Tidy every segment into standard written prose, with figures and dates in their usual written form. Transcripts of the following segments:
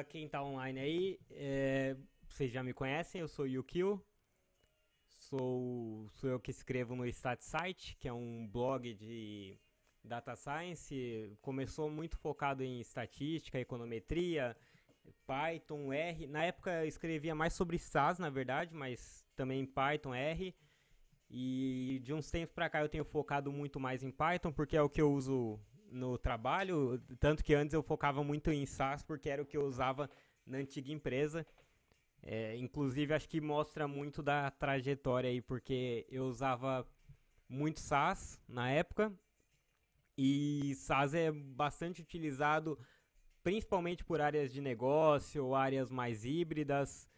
Quem tá online aí, vocês já me conhecem, eu sou o Yukio, sou eu que escrevo no StatSite, que é um blog de Data Science. Começou muito focado em estatística, econometria, Python, R. Na época eu escrevia mais sobre SAS, na verdade, mas também Python, R. E de uns tempos pra cá eu tenho focado muito mais em Python, porque é o que eu uso no trabalho, tanto que antes eu focava muito em SAS, porque era o que eu usava na antiga empresa. Inclusive acho que mostra muito da trajetória aí, porque eu usava muito SAS na época, e SAS é bastante utilizado principalmente por áreas de negócio ou áreas mais híbridas.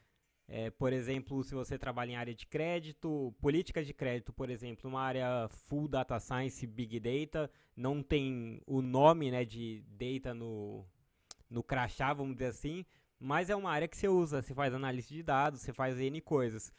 Por exemplo, se você trabalha em área de crédito, políticas de crédito, por exemplo, uma área full data science, big data, não tem o nome, né, de data no crachá, vamos dizer assim, mas é uma área que você usa, você faz análise de dados, você faz N coisas.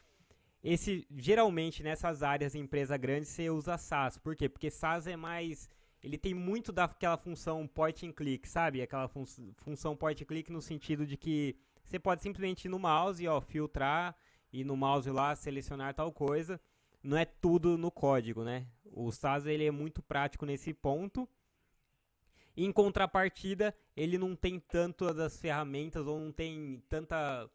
Geralmente nessas áreas em empresa grande você usa SAS. Por quê? Porque SAS é mais, ele tem muito daquela função point and click, sabe? Aquela função point and click no sentido de que você pode simplesmente ir no mouse, ó, filtrar e no mouse lá selecionar tal coisa. Não é tudo no código, né? O SAS ele é muito prático nesse ponto. Em contrapartida, ele não tem tantas das ferramentas ou não tem tanta,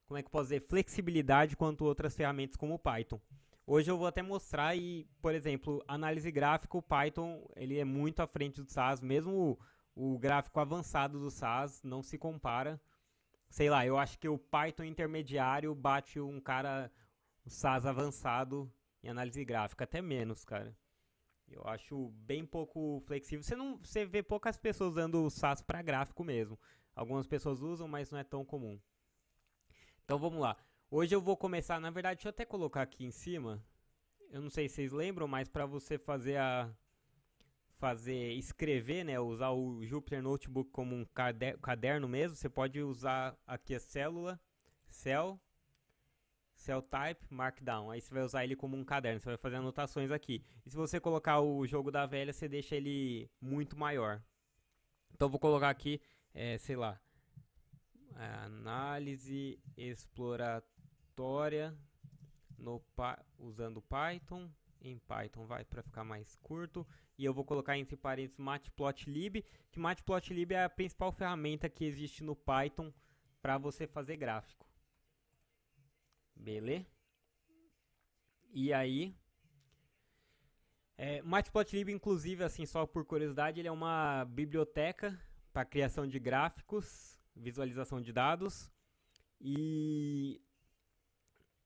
como é que eu posso dizer, flexibilidade quanto outras ferramentas como o Python. Hoje eu vou até mostrar e, por exemplo, análise gráfica, o Python ele é muito à frente do SAS, mesmo o gráfico avançado do SAS não se compara. Sei lá, eu acho que o Python intermediário bate um cara, o SAS avançado em análise gráfica, até menos, cara. Eu acho bem pouco flexível. Você vê poucas pessoas usando o SAS para gráfico mesmo. Algumas pessoas usam, mas não é tão comum. Então vamos lá. Hoje eu vou começar, na verdade, deixa eu até colocar aqui em cima. Eu não sei se vocês lembram, mas para você escrever, né, usar o Jupyter Notebook como um caderno mesmo, você pode usar aqui a célula, cell, cell type, markdown. Aí você vai usar ele como um caderno, você vai fazer anotações aqui. E se você colocar o jogo da velha, você deixa ele muito maior. Então eu vou colocar aqui, sei lá, análise exploratória usando Python. Em Python vai para ficar mais curto. E eu vou colocar entre parênteses Matplotlib, que Matplotlib é a principal ferramenta que existe no Python para você fazer gráfico. Beleza? E aí, Matplotlib, inclusive, assim, só por curiosidade, ele é uma biblioteca para criação de gráficos, visualização de dados, e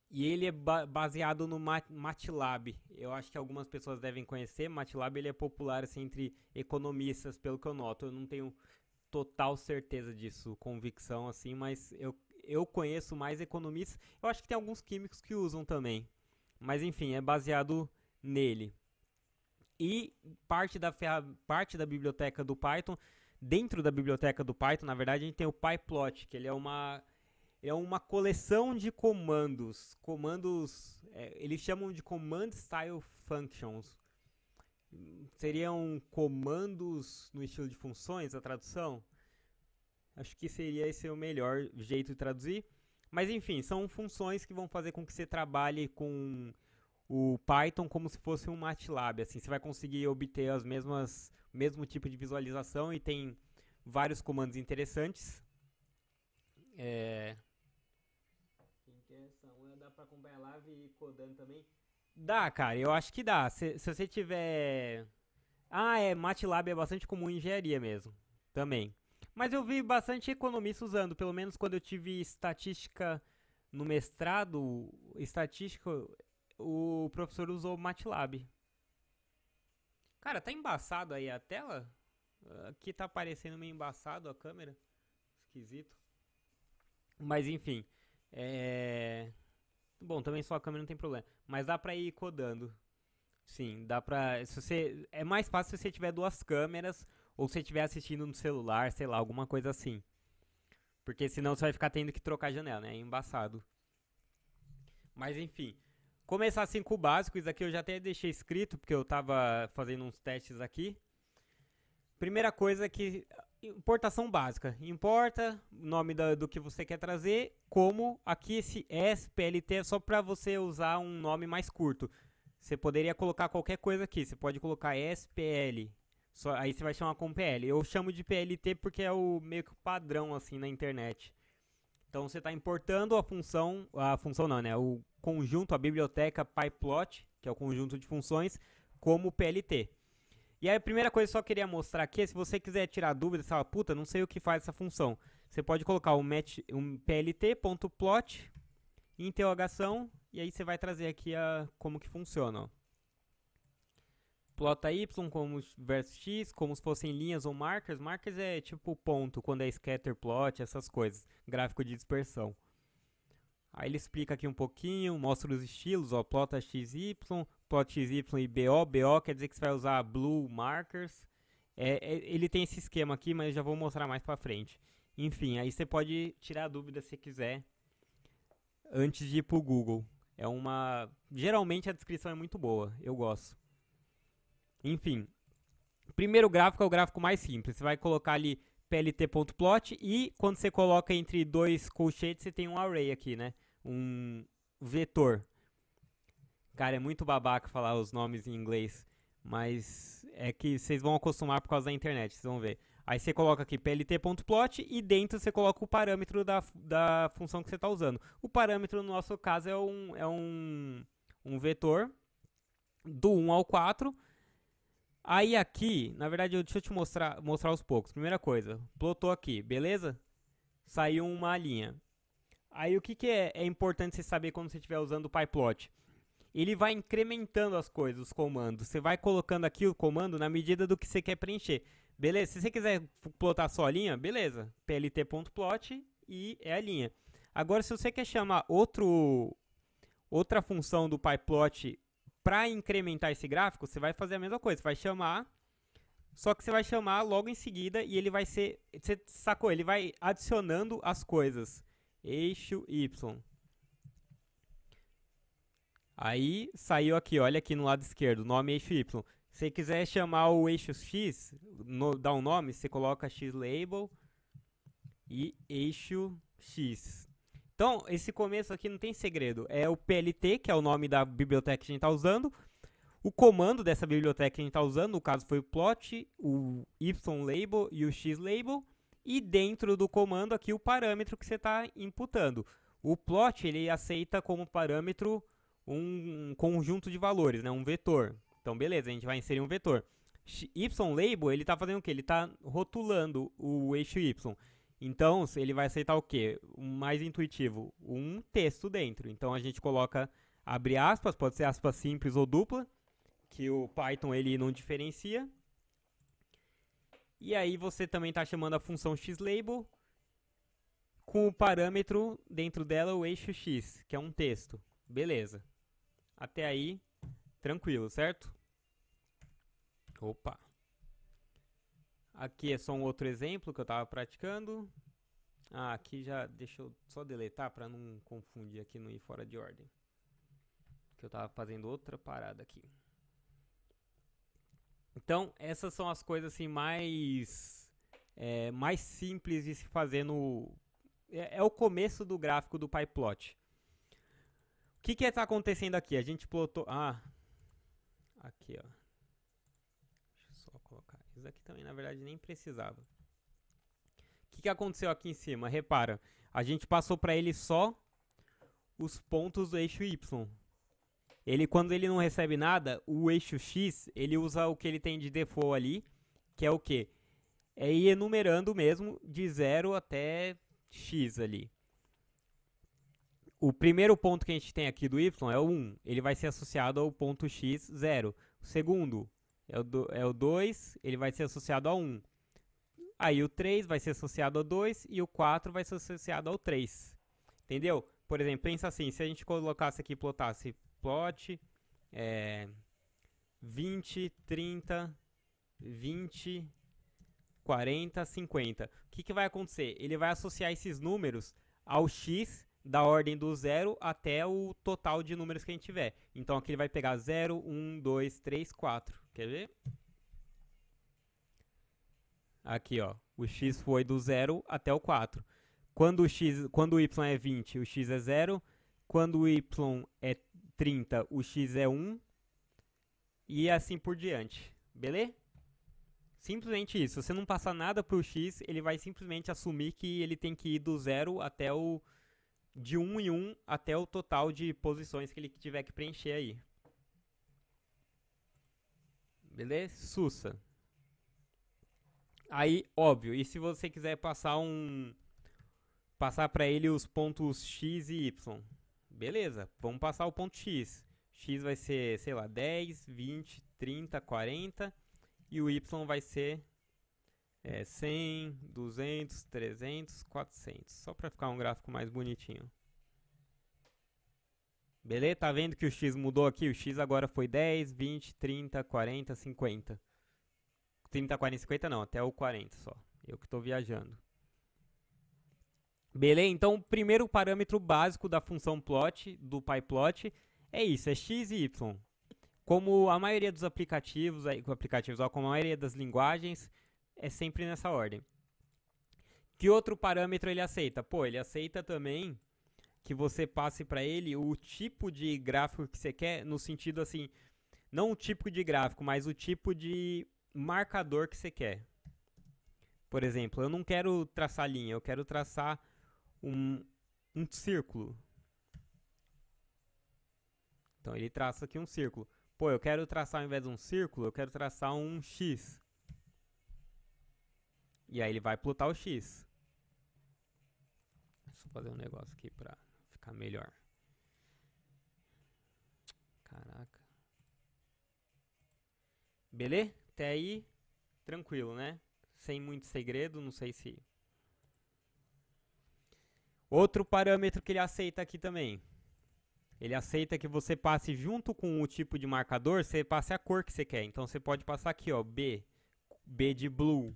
ele é baseado no MATLAB. Eu acho que algumas pessoas devem conhecer. MATLAB ele é popular assim, entre economistas, pelo que eu noto. Eu não tenho total certeza disso, convicção assim, mas eu conheço mais economistas. Eu acho que tem alguns químicos que usam também. Mas enfim, é baseado nele. E parte da biblioteca do Python, dentro da biblioteca do Python, na verdade, a gente tem o PyPlot, que ele é uma coleção de comandos. Eles chamam de Command Style Functions. Seriam comandos no estilo de funções, a tradução? Acho que seria esse o melhor jeito de traduzir. Mas enfim, são funções que vão fazer com que você trabalhe com o Python como se fosse um MATLAB. Assim, você vai conseguir obter o mesmo tipo de visualização e tem vários comandos interessantes. Dá pra acompanhar a live e codando também? Dá, cara, eu acho que dá. Se você tiver. MATLAB é bastante comum em engenharia mesmo. Também. Mas eu vi bastante economista usando, pelo menos quando eu tive estatística no mestrado, estatística, o professor usou MATLAB. Cara, tá embaçado aí a tela? Aqui tá aparecendo meio embaçado a câmera. Esquisito. Mas enfim. Bom, também só a câmera não tem problema. Mas dá pra ir codando. Sim, dá pra. É mais fácil se você tiver duas câmeras ou se você estiver assistindo no celular, sei lá, alguma coisa assim. Porque senão você vai ficar tendo que trocar a janela, né? É embaçado. Mas enfim. Começar assim com o básico, isso aqui eu já até deixei escrito, porque eu tava fazendo uns testes aqui. Primeira coisa é que Importação básica. Importa o nome do que você quer trazer, como aqui esse SPLT é só para você usar um nome mais curto. Você poderia colocar qualquer coisa aqui. Você pode colocar SPL. Aí você vai chamar como PL. Eu chamo de PLT porque é o meio que o padrão assim na internet. Então você está importando a função não, né? O conjunto, a biblioteca PyPlot, que é o conjunto de funções, como PLT. E aí a primeira coisa que eu só queria mostrar aqui é se você quiser tirar dúvida, você fala, puta, não sei o que faz essa função. Você pode colocar um plt.plot, interrogação, e aí você vai trazer aqui como que funciona. Ó. Plota y como versus x, como se fossem linhas ou markers. Markers é tipo ponto, quando é scatter plot, essas coisas. Gráfico de dispersão. Aí ele explica aqui um pouquinho, mostra os estilos, ó, plota XY, plot XY e BO. BO quer dizer que você vai usar blue markers. Ele tem esse esquema aqui, mas já vou mostrar mais pra frente. Enfim, aí você pode tirar a dúvida se quiser antes de ir pro Google. Geralmente a descrição é muito boa, eu gosto. Enfim, o primeiro gráfico é o gráfico mais simples. Você vai colocar ali plt.plot e quando você coloca entre dois colchetes, você tem um array aqui, né? Um vetor. Cara, é muito babaca falar os nomes em inglês, mas é que vocês vão acostumar por causa da internet, vocês vão ver. Aí você coloca aqui plt.plot e dentro você coloca o parâmetro da função que você está usando. O parâmetro no nosso caso é um vetor do 1 ao 4. Aí aqui, na verdade, deixa eu te mostrar aos poucos. Primeira coisa, plotou aqui, beleza? Saiu uma linha. Aí o que é importante você saber quando você estiver usando o PyPlot? Ele vai incrementando as coisas, os comandos. Você vai colocando aqui o comando na medida do que você quer preencher. Beleza? Se você quiser plotar só a linha, beleza. plt.plot e é a linha. Agora, se você quer chamar outra função do PyPlot para incrementar esse gráfico, você vai fazer a mesma coisa. Você vai chamar, só que você vai chamar logo em seguida e ele vai ser... Você sacou? Ele vai adicionando as coisas. Eixo Y. Aí saiu aqui, olha aqui no lado esquerdo, nome eixo Y. Se você quiser chamar o eixo X, dar um nome, você coloca xlabel e eixo X. Então, esse começo aqui não tem segredo. É o PLT, que é o nome da biblioteca que a gente está usando. O comando dessa biblioteca que a gente está usando, no caso foi o plot, o ylabel e o xlabel. E dentro do comando aqui o parâmetro que você está imputando. O plot ele aceita como parâmetro um conjunto de valores, né? Um vetor. Então, beleza, a gente vai inserir um vetor. Ylabel, ele está fazendo o quê? Ele está rotulando o eixo Y. Então, ele vai aceitar o quê? O mais intuitivo, um texto dentro. Então, a gente coloca, abre aspas, pode ser aspas simples ou dupla, que o Python ele não diferencia. E aí você também está chamando a função xlabel com o parâmetro dentro dela, o eixo X, que é um texto. Beleza. Até aí, tranquilo, certo? Opa. Aqui é só um outro exemplo que eu estava praticando. Ah, aqui já, deixa eu só deletar para não confundir aqui, não ir fora de ordem. Que eu estava fazendo outra parada aqui. Então, essas são as coisas assim mais simples de se fazer no... É o começo do gráfico do PyPlot. O que está acontecendo aqui? A gente plotou... Ah, aqui, ó. Deixa eu só colocar. Isso aqui também, na verdade, nem precisava. O que aconteceu aqui em cima? Repara, a gente passou para ele só os pontos do eixo Y. Quando ele não recebe nada, o eixo X, ele usa o que ele tem de default ali, que é o quê? É ir enumerando mesmo de 0 até X ali. O primeiro ponto que a gente tem aqui do Y é o 1. Ele vai ser associado ao ponto X, 0. O segundo é o 2, ele vai ser associado ao 1. Aí o 3 vai ser associado ao 2 e o 4 vai ser associado ao 3. Entendeu? Por exemplo, pensa assim, se a gente colocasse aqui, plotasse plot 20, 30, 20, 40, 50. O que vai acontecer? Ele vai associar esses números ao X da ordem do 0 até o total de números que a gente tiver. Então aqui ele vai pegar 0, 1, 2, 3, 4. Quer ver? Aqui, ó. O x foi do 0 até o 4. Quando o y é 20, o x é 0. Quando o y é 30, o x é 1. E assim por diante. Beleza? Simplesmente isso. Se você não passar nada pro x, ele vai simplesmente assumir que ele tem que ir do 0 até o... de 1 em 1 até o total de posições que ele tiver que preencher aí. Beleza? Sussa. Aí, óbvio, e se você quiser passar para ele os pontos x e y? Beleza, vamos passar o ponto x. X vai ser, sei lá, 10, 20, 30, 40. E o y vai ser 100, 200, 300, 400. Só para ficar um gráfico mais bonitinho. Beleza? Tá vendo que o x mudou aqui? O x agora foi 10, 20, 30, 40, 50. 30, 40, 50 não, até o 40 só. Eu que estou viajando. Beleza? Então, o primeiro parâmetro básico da função plot, do pyplot, é isso, é x e y. Como a maioria dos aplicativos, como a maioria das linguagens, é sempre nessa ordem. Que outro parâmetro ele aceita? Pô, ele aceita também que você passe para ele o tipo de gráfico que você quer, no sentido assim, não o tipo de gráfico, mas o tipo de marcador que você quer. Por exemplo, eu não quero traçar linha, eu quero traçar um círculo. Então ele traça aqui um círculo. Pô, eu quero traçar ao invés de um círculo, eu quero traçar um X. E aí ele vai plotar o X. Deixa eu fazer um negócio aqui pra ficar melhor. Caraca. Beleza? Até aí, tranquilo, né? Sem muito segredo, não sei se... Outro parâmetro que ele aceita aqui também. Ele aceita que você passe junto com o tipo de marcador, você passe a cor que você quer. Então você pode passar aqui, ó, B de blue.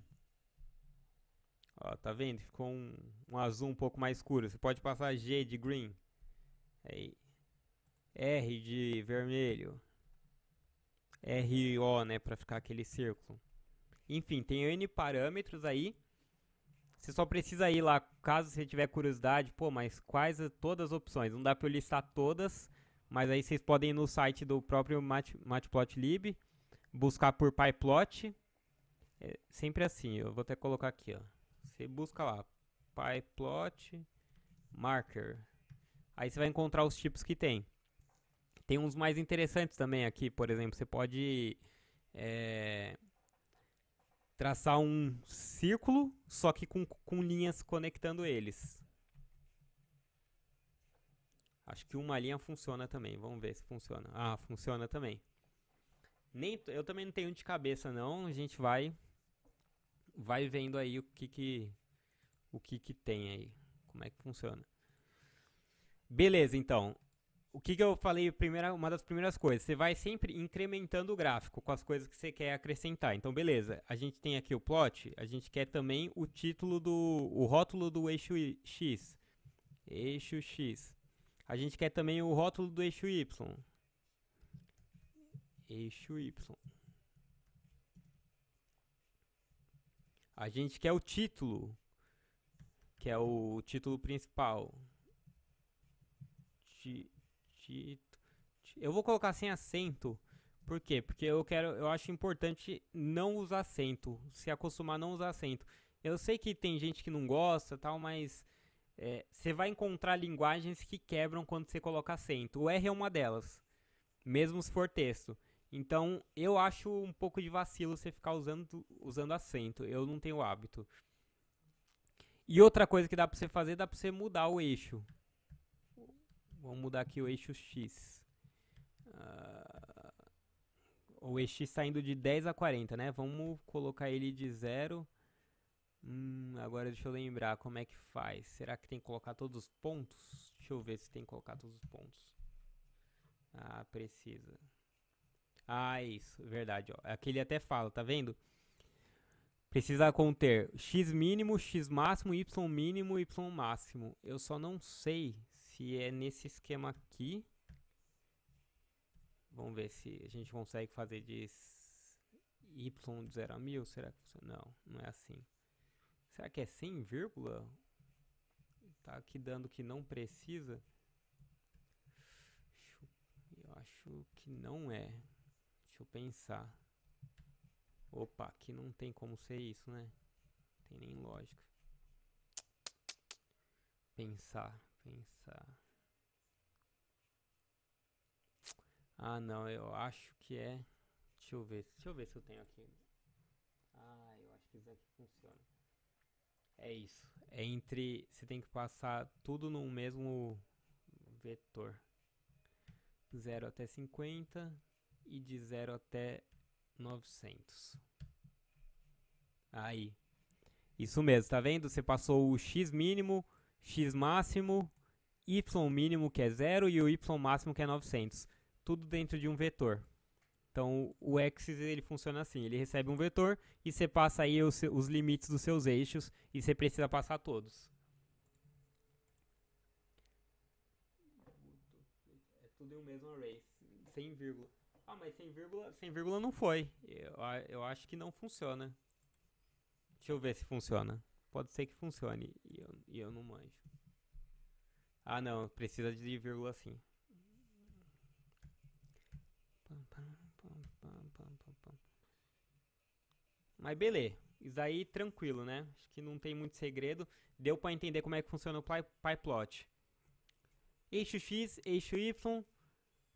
Ó, tá vendo? Ficou um azul um pouco mais escuro. Você pode passar G de green. Aí. R de vermelho. RO, né, pra ficar aquele círculo. Enfim, tem N parâmetros aí. Você só precisa ir lá, caso você tiver curiosidade, pô, mas quais todas as opções? Não dá pra eu listar todas, mas aí vocês podem ir no site do próprio Matplotlib, buscar por pyplot. É sempre assim, eu vou até colocar aqui, ó. Você busca lá, pyplot marker. Aí você vai encontrar os tipos que tem. Tem uns mais interessantes também aqui, por exemplo, você pode traçar um círculo, só que com linhas conectando eles. Acho que uma linha funciona também, vamos ver se funciona. Ah, funciona também. Eu também não tenho de cabeça não, a gente vai vendo aí o que tem aí, como é que funciona. Beleza, então. O que eu falei, uma das primeiras coisas, você vai sempre incrementando o gráfico com as coisas que você quer acrescentar. Então, beleza, a gente tem aqui o plot, a gente quer também o título o rótulo do eixo X. Eixo X. A gente quer também o rótulo do eixo Y. Eixo Y. A gente quer o título, que é o título principal. Eu vou colocar sem acento. Por quê? Porque eu acho importante não usar acento, se acostumar a não usar acento. Eu sei que tem gente que não gosta, tal, mas você vai encontrar linguagens que quebram quando você coloca acento. O R é uma delas, mesmo se for texto. Então, eu acho um pouco de vacilo você ficar usando acento. Eu não tenho hábito. E outra coisa que dá pra você fazer, dá pra você mudar o eixo. Vamos mudar aqui o eixo X. O eixo está indo de 10 a 40, né? Vamos colocar ele de 0. Agora deixa eu lembrar como é que faz. Será que tem que colocar todos os pontos? Deixa eu ver se tem que colocar todos os pontos. Ah, precisa. Ah, isso, verdade. Ó. Aqui ele até fala, tá vendo? Precisa conter x mínimo, x máximo, y mínimo, y máximo. Eu só não sei se é nesse esquema aqui. Vamos ver se a gente consegue fazer de y de 0 a 1000. Será que funciona? Não, não é assim. Será que é sem vírgula? Tá aqui dando que não precisa. Eu acho que não é. Deixa eu pensar. Opa, aqui não tem como ser isso, né? Não tem nem lógica. Pensar. Ah, não, eu acho que é. Deixa eu ver se eu tenho aqui. Ah, eu acho que isso aqui funciona. É isso. É entre. Você tem que passar tudo no mesmo vetor. 0 até 50 e de 0 até 900. Aí. Isso mesmo, tá vendo? Você passou o x mínimo, x máximo, y mínimo que é 0 e o y máximo que é 900. Tudo dentro de um vetor. Então o axis ele funciona assim, ele recebe um vetor e você passa aí os limites dos seus eixos e você precisa passar todos. É tudo em um mesmo array, sem vírgula. Ah, mas sem vírgula não foi. Eu acho que não funciona. Deixa eu ver se funciona. Pode ser que funcione e eu não manjo. Ah, não, precisa de vírgula sim. Mas beleza, isso aí tranquilo, né? Acho que não tem muito segredo. Deu pra entender como é que funciona o PyPlot. Eixo X, eixo Y,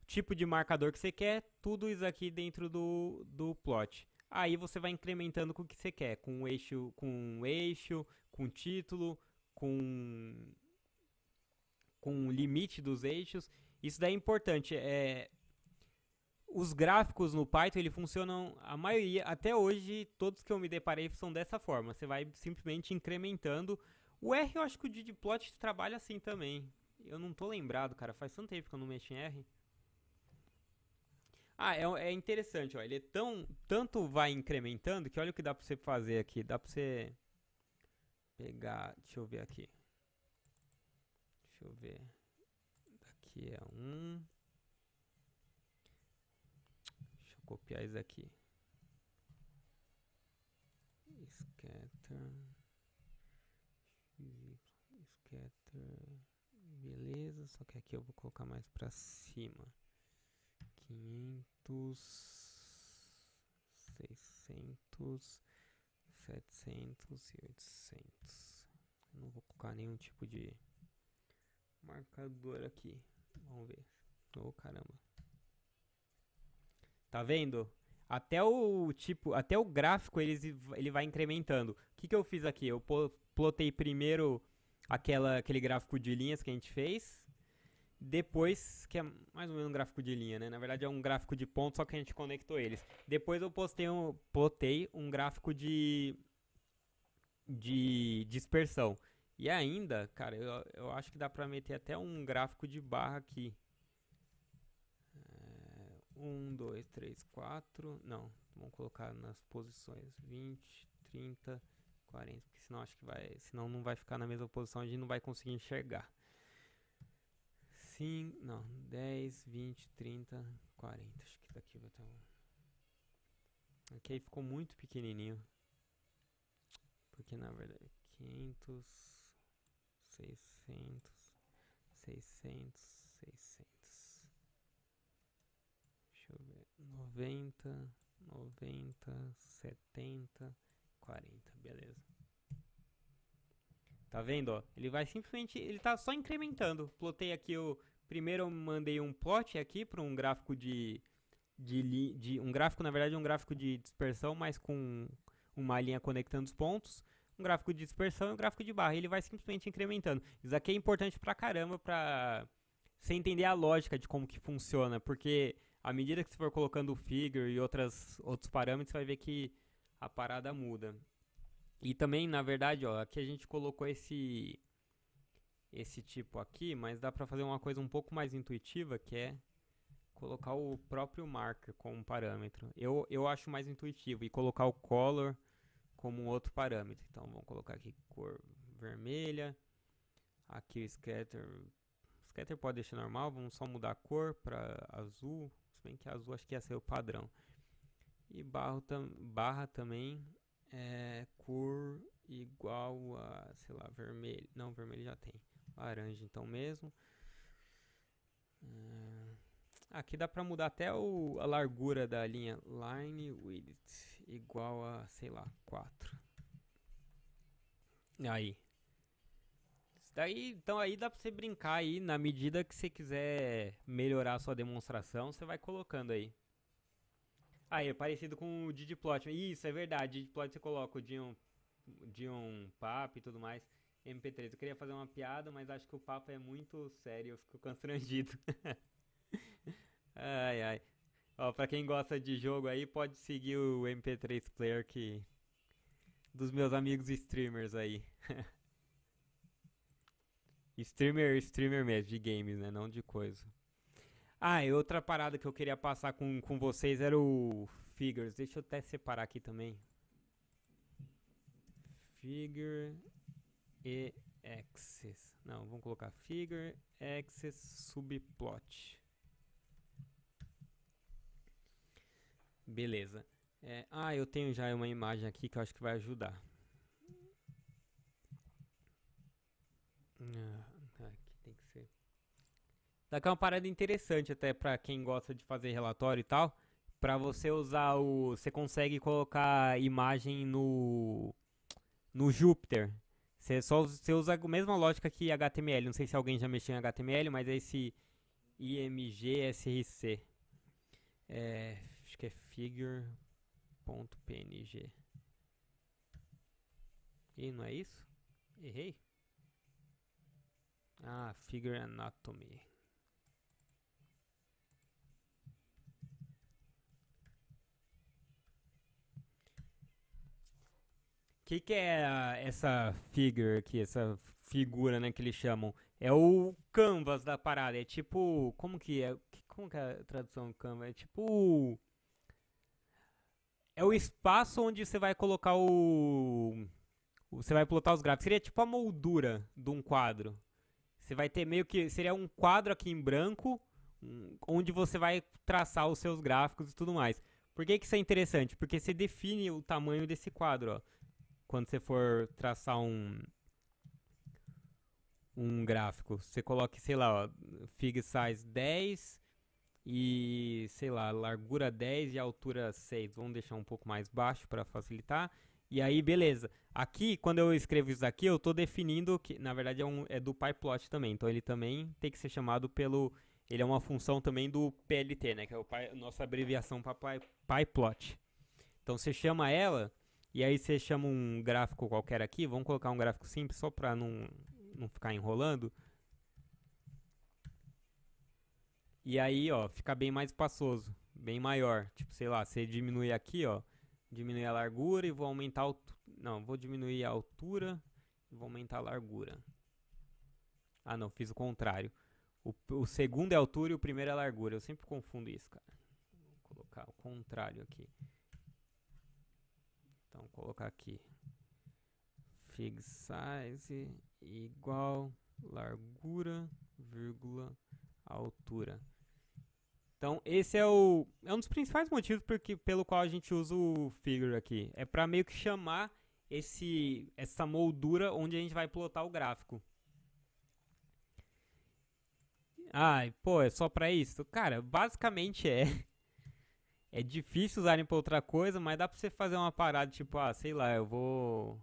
tipo de marcador que você quer, tudo isso aqui dentro do plot. Aí você vai incrementando com o que você quer, com título, com o limite dos eixos. Isso daí é importante. Os gráficos no Python ele funcionam, a maioria, até hoje, todos que eu me deparei são dessa forma. Você vai simplesmente incrementando. O R eu acho que o ggplot trabalha assim também. Eu não tô lembrado, cara. Faz tanto tempo que eu não mexo em R. Ah, é interessante, ó. Ele é tanto vai incrementando que olha o que dá pra você fazer aqui. Dá pra você pegar. Deixa eu ver aqui. Deixa eu ver. Daqui é um. Deixa eu copiar isso aqui. Scatter. Scatter. Beleza, só que aqui eu vou colocar mais pra cima. 500, 600, 700 e 800. Eu não vou colocar nenhum tipo de marcador aqui. Vamos ver. Oh, caramba. Tá vendo? Até o gráfico ele vai incrementando. O que eu fiz aqui? Eu plotei primeiro aquele gráfico de linhas que a gente fez. Depois, que é mais ou menos um gráfico de linha, né? Na verdade é um gráfico de pontos, só que a gente conectou eles. Depois eu plotei um gráfico de dispersão. E ainda, cara, eu acho que dá pra meter até um gráfico de barra aqui. 1, 2, 3, 4. Não, vamos colocar nas posições 20, 30, 40. Porque senão acho que vai. Senão não vai ficar na mesma posição, a gente não vai conseguir enxergar. 5, não, 10, 20, 30, 40. Acho que daqui vai estar bom. Aqui aí ficou muito pequenininho. Porque na verdade 500, 600, 600, 600. Deixa eu ver. 90, 90, 70, 40. Beleza. Tá vendo, ó? Ele vai simplesmente, ele tá só incrementando. Plotei aqui o primeiro eu mandei um plot aqui para um gráfico um gráfico, na verdade, um gráfico de dispersão, mas com uma linha conectando os pontos, um gráfico de dispersão e um gráfico de barra. Ele vai simplesmente incrementando. Isso aqui é importante pra caramba pra você entender a lógica de como que funciona, porque à medida que você for colocando o figure e outros parâmetros, você vai ver que a parada muda. E também, na verdade, ó, aqui a gente colocou esse tipo aqui, mas dá pra fazer uma coisa um pouco mais intuitiva, que é colocar o próprio marker como parâmetro. Eu acho mais intuitivo e colocar o color como um outro parâmetro. Então vamos colocar aqui cor vermelha. Aqui o scatter. Scatter pode deixar normal, vamos só mudar a cor para azul. Se bem que azul acho que ia ser o padrão. E barra também é cor igual a, sei lá, vermelho. Não, vermelho já tem. Laranja então mesmo. Aqui dá pra mudar até a largura da linha. Line width igual a, sei lá, 4. Aí. Daí, então aí dá pra você brincar aí, na medida que você quiser melhorar a sua demonstração, você vai colocando aí. Aí, é parecido com o ggplot. Isso, é verdade, ggplot você coloca o Dion Papo e tudo mais. MP3, eu queria fazer uma piada, mas acho que o papo é muito sério, eu fico constrangido. Ai, ai. Ó, pra quem gosta de jogo aí, pode seguir o MP3 Player que dos meus amigos streamers aí. Streamer mesmo, de games, né? Não de coisa. Ah, e outra parada que eu queria passar com vocês era o Figures. Deixa eu até separar aqui também. Figure e Axis. Não, vamos colocar Figure, Axis, Subplot. Beleza. Eu tenho já uma imagem aqui que eu acho que vai ajudar. Aqui tem que ser. Daqui é uma parada interessante até pra quem gosta de fazer relatório e tal. Pra você usar você consegue colocar imagem no Jupyter. Você usa a mesma lógica que HTML. Não sei se alguém já mexeu em HTML, mas é esse IMG-SRC. Acho que é figure.png. Ih, não é isso? Errei? Ah, Figure Anatomy. O que é essa figure aqui, essa figura, né, que eles chamam? É o canvas da parada, é tipo, como que é? Como que é a tradução do canvas? É tipo, é o espaço onde você vai colocar você vai plotar os gráficos. Seria tipo a moldura de um quadro. Você vai ter meio que, seria um quadro aqui em branco, onde você vai traçar os seus gráficos e tudo mais. Por que isso é interessante? Porque você define o tamanho desse quadro, ó. Quando você for traçar um gráfico, você coloca, sei lá, ó, fig size 10 e, sei lá, largura 10 e altura 6. Vamos deixar um pouco mais baixo para facilitar. E aí, beleza. Aqui, quando eu escrevo isso aqui, eu estou definindo que, na verdade, é do pyplot também. Então, ele também tem que ser chamado pelo... Ele é uma função também do PLT, né? Que é a nossa abreviação para pyplot. Então, você chama ela... E aí você chama um gráfico qualquer aqui, vamos colocar um gráfico simples só para não ficar enrolando. E aí, ó, fica bem mais espaçoso, bem maior. Tipo, sei lá, você diminui aqui, ó, diminui a largura e vou aumentar a altura. Não, vou diminuir a altura e vou aumentar a largura. Ah, não, fiz o contrário. O segundo é a altura e o primeiro é a largura. Eu sempre confundo isso, cara. Vou colocar o contrário aqui. Então, vou colocar aqui. Fig size igual largura, vírgula, altura. Então, esse é um dos principais motivos pelo qual a gente usa o figure aqui. É para meio que chamar essa moldura onde a gente vai plotar o gráfico. Ai, pô, é só pra isso? Cara, basicamente é. É difícil usarem pra outra coisa, mas dá pra você fazer uma parada tipo, sei lá, eu vou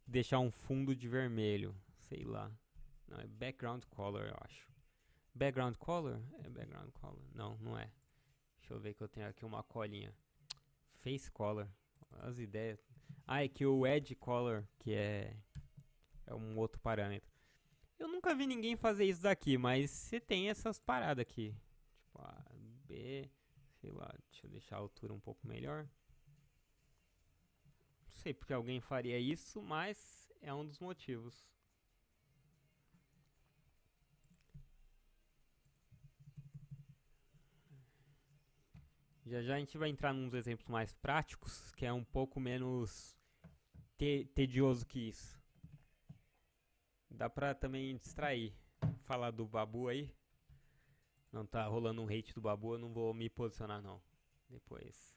deixar um fundo de vermelho, sei lá. Não, é background color, eu acho. Background color? É background color. Não, não é. Deixa eu ver que eu tenho aqui uma colinha. Face color. As ideias. É que o edge color, que é um outro parâmetro. Eu nunca vi ninguém fazer isso daqui, mas você tem essas paradas aqui. Tipo, B, sei lá, deixa eu deixar a altura um pouco melhor. Não sei porque alguém faria isso, mas é um dos motivos. Já já a gente vai entrar nos exemplos mais práticos, que é um pouco menos tedioso que isso. Dá pra também distrair. Falar do Babu aí. Não tá rolando um hate do Babu, eu não vou me posicionar não. Depois.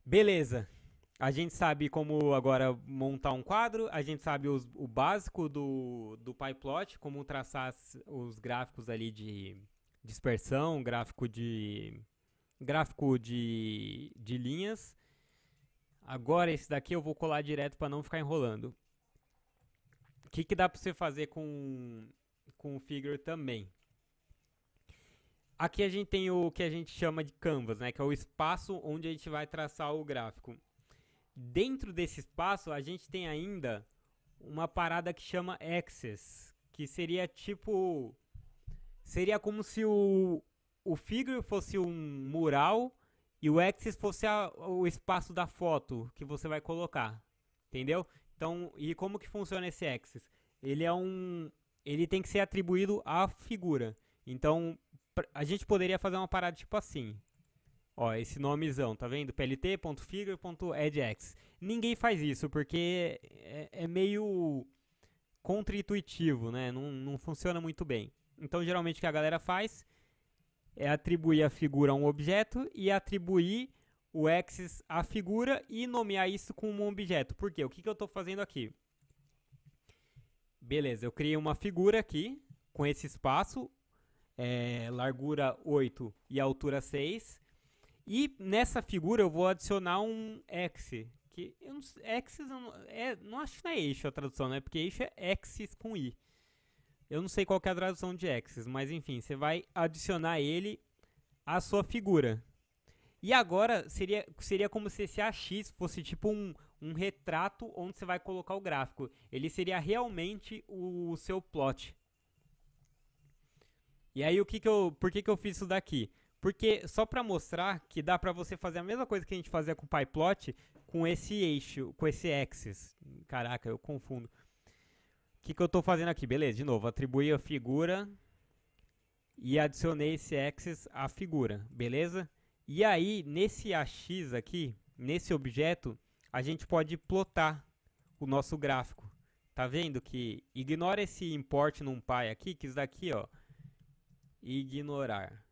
Beleza. A gente sabe como agora montar um quadro, a gente sabe o básico do PyPlot, como traçar os gráficos ali de dispersão, gráfico de linhas. Agora esse daqui eu vou colar direto para não ficar enrolando. O que dá para você fazer com o Figure também? Aqui a gente tem o que a gente chama de canvas, né, que é o espaço onde a gente vai traçar o gráfico. Dentro desse espaço, a gente tem ainda uma parada que chama Axis, que seria tipo... Seria como se o Figure fosse um mural e o Axis fosse o espaço da foto que você vai colocar, entendeu? Então, e como que funciona esse Axis? Ele tem que ser atribuído à figura. Então, a gente poderia fazer uma parada tipo assim. Ó, esse nomezão, tá vendo? plt.figure.addX. Ninguém faz isso, porque é meio contra-intuitivo, né? Não funciona muito bem. Então, geralmente, o que a galera faz é atribuir a figura a um objeto e atribuir o axis à figura e nomear isso como um objeto. Por quê? O que eu estou fazendo aqui? Beleza, eu criei uma figura aqui, com esse espaço, largura 8 e altura 6. E nessa figura eu vou adicionar um x, que eu não, axis não acho que não é eixo a tradução, né? Porque eixo é axis com i. Eu não sei qual que é a tradução de axis, mas enfim, você vai adicionar ele à sua figura. E agora seria como se esse AX fosse tipo um retrato onde você vai colocar o gráfico. Ele seria realmente o seu plot. E aí por que eu fiz isso daqui? Porque só para mostrar que dá para você fazer a mesma coisa que a gente fazia com o PyPlot com esse eixo, com esse axis. Caraca, eu confundo. O que eu estou fazendo aqui? Beleza, de novo, atribuí a figura e adicionei esse axis à figura, beleza? E aí, nesse AX aqui, nesse objeto, a gente pode plotar o nosso gráfico. Tá vendo que ignora esse import numpy aqui, que isso daqui, ó, ignorar,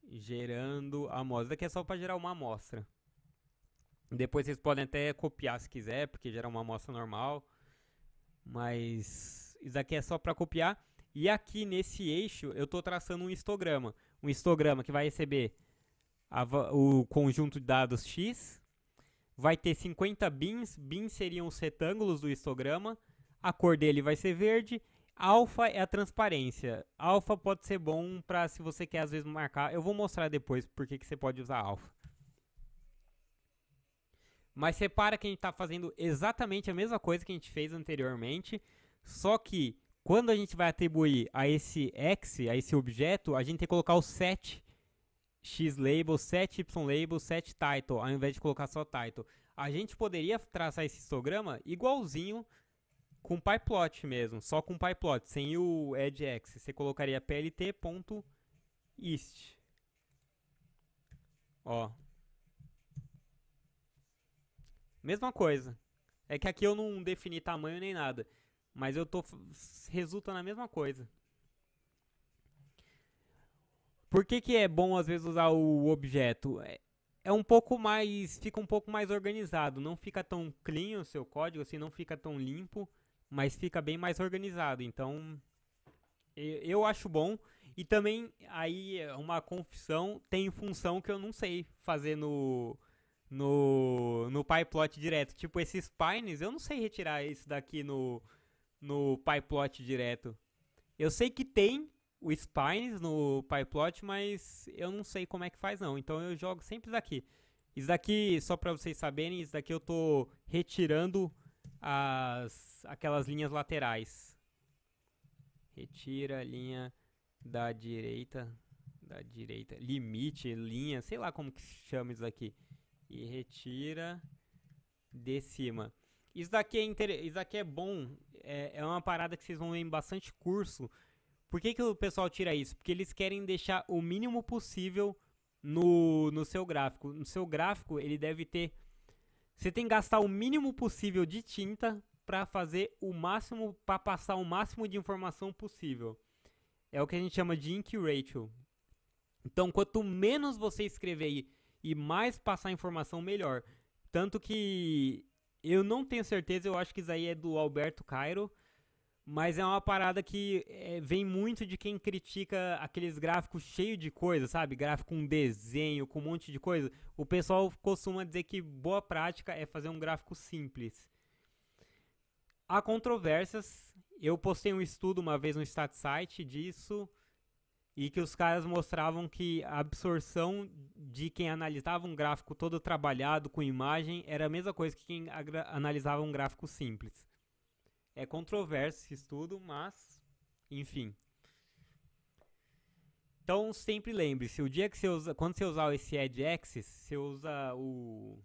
gerando amostra. Isso daqui é só para gerar uma amostra. Depois vocês podem até copiar se quiser, porque gera uma amostra normal. Mas isso aqui é só para copiar. E aqui nesse eixo eu estou traçando um histograma. Um histograma que vai receber o conjunto de dados x. Vai ter 50 bins. Bins seriam os retângulos do histograma. A cor dele vai ser verde. Alfa é a transparência. Alfa pode ser bom para se você quer às vezes marcar. Eu vou mostrar depois porque que você pode usar alfa. Mas repara que a gente está fazendo exatamente a mesma coisa que a gente fez anteriormente, só que quando a gente vai atribuir a esse x, a esse objeto, a gente tem que colocar o set xlabel, set ylabel, set title, ao invés de colocar só title. A gente poderia traçar esse histograma igualzinho com PyPlot mesmo, só com PyPlot, sem o addX. Você colocaria plt.ist. Ó. Mesma coisa. É que aqui eu não defini tamanho nem nada. Mas resulta na mesma coisa. Por que é bom às vezes usar o objeto? É um pouco mais... Fica um pouco mais organizado. Não fica tão clean o seu código, assim, não fica tão limpo. Mas fica bem mais organizado. Então, eu acho bom. E também, aí, uma confissão, tem função que eu não sei fazer no PyPlot direto. Tipo, esses spines, eu não sei retirar isso daqui no PyPlot direto. Eu sei que tem o spines no PyPlot, mas eu não sei como é que faz não. Então eu jogo sempre isso daqui. Isso daqui, só para vocês saberem, isso daqui eu tô retirando aquelas linhas laterais. Retira a linha da direita, limite, linha, sei lá como que se chama isso aqui. E retira de cima. Isso daqui é bom, é uma parada que vocês vão ver em bastante curso. Por que o pessoal tira isso? Porque eles querem deixar o mínimo possível no seu gráfico. No seu gráfico, ele deve ter... Você tem que gastar o mínimo possível de tinta para fazer o máximo, para passar o máximo de informação possível. É o que a gente chama de ink ratio. Então, quanto menos você escrever e mais passar informação, melhor. Tanto que eu não tenho certeza, eu acho que isso aí é do Alberto Cairo, mas é uma parada que vem muito de quem critica aqueles gráficos cheios de coisa, sabe? Gráfico com desenho, com um monte de coisa. O pessoal costuma dizer que boa prática é fazer um gráfico simples. Há controvérsias. Eu postei um estudo uma vez no StatSite disso e que os caras mostravam que a absorção de quem analisava um gráfico todo trabalhado com imagem era a mesma coisa que quem analisava um gráfico simples. É controverso esse estudo, mas enfim. Então sempre lembre-se, o dia que você usa, quando você usar esse Edge Access, você usa o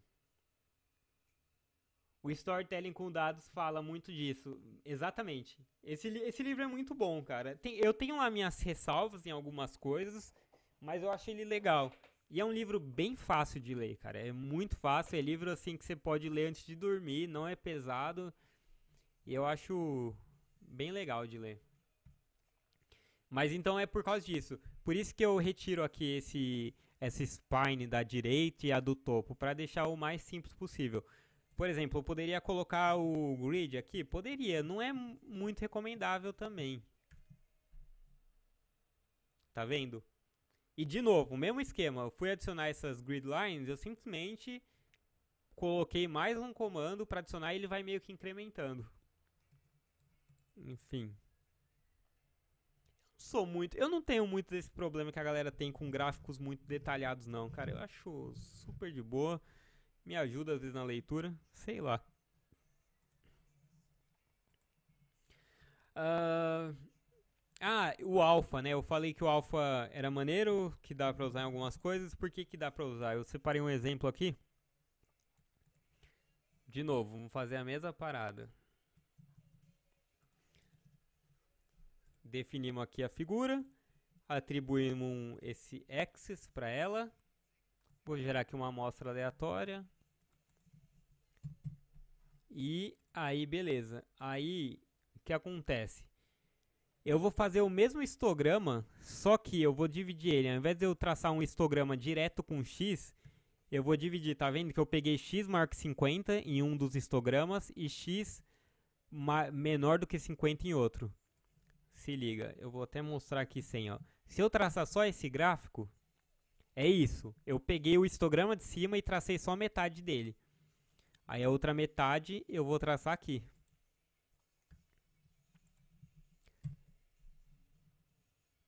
storytelling com dados fala muito disso. Exatamente. Esse livro é muito bom, cara. Eu tenho lá minhas ressalvas em algumas coisas, mas eu acho ele legal. E é um livro bem fácil de ler, cara. É muito fácil. É livro assim que você pode ler antes de dormir, não é pesado. E eu acho bem legal de ler. Mas então é por causa disso. Por isso que eu retiro aqui essa spine da direita e a do topo, para deixar o mais simples possível. Por exemplo, eu poderia colocar o grid aqui? Poderia, não é muito recomendável também. Tá vendo? E de novo, o mesmo esquema, eu fui adicionar essas grid lines, eu simplesmente coloquei mais um comando para adicionar e ele vai meio que incrementando. Enfim. Eu não tenho muito desse problema que a galera tem com gráficos muito detalhados não, cara. Eu acho super de boa. Me ajuda às vezes na leitura, sei lá. O alpha, né? Eu falei que o alpha era maneiro, que dá pra usar em algumas coisas. Por que que dá pra usar? Eu separei um exemplo aqui. De novo, vamos fazer a mesma parada. Definimos aqui a figura. Atribuímos esse axis para ela. Vou gerar aqui uma amostra aleatória. E aí, beleza. Aí, o que acontece? Eu vou fazer o mesmo histograma, só que eu vou dividir ele. Ao invés de eu traçar um histograma direto com x, eu vou dividir. Tá vendo que eu peguei x maior que 50 em um dos histogramas e x menor do que 50 em outro. Se liga, eu vou até mostrar aqui sem, ó. Se eu traçar só esse gráfico, é isso. Eu peguei o histograma de cima e tracei só metade dele. Aí a outra metade eu vou traçar aqui.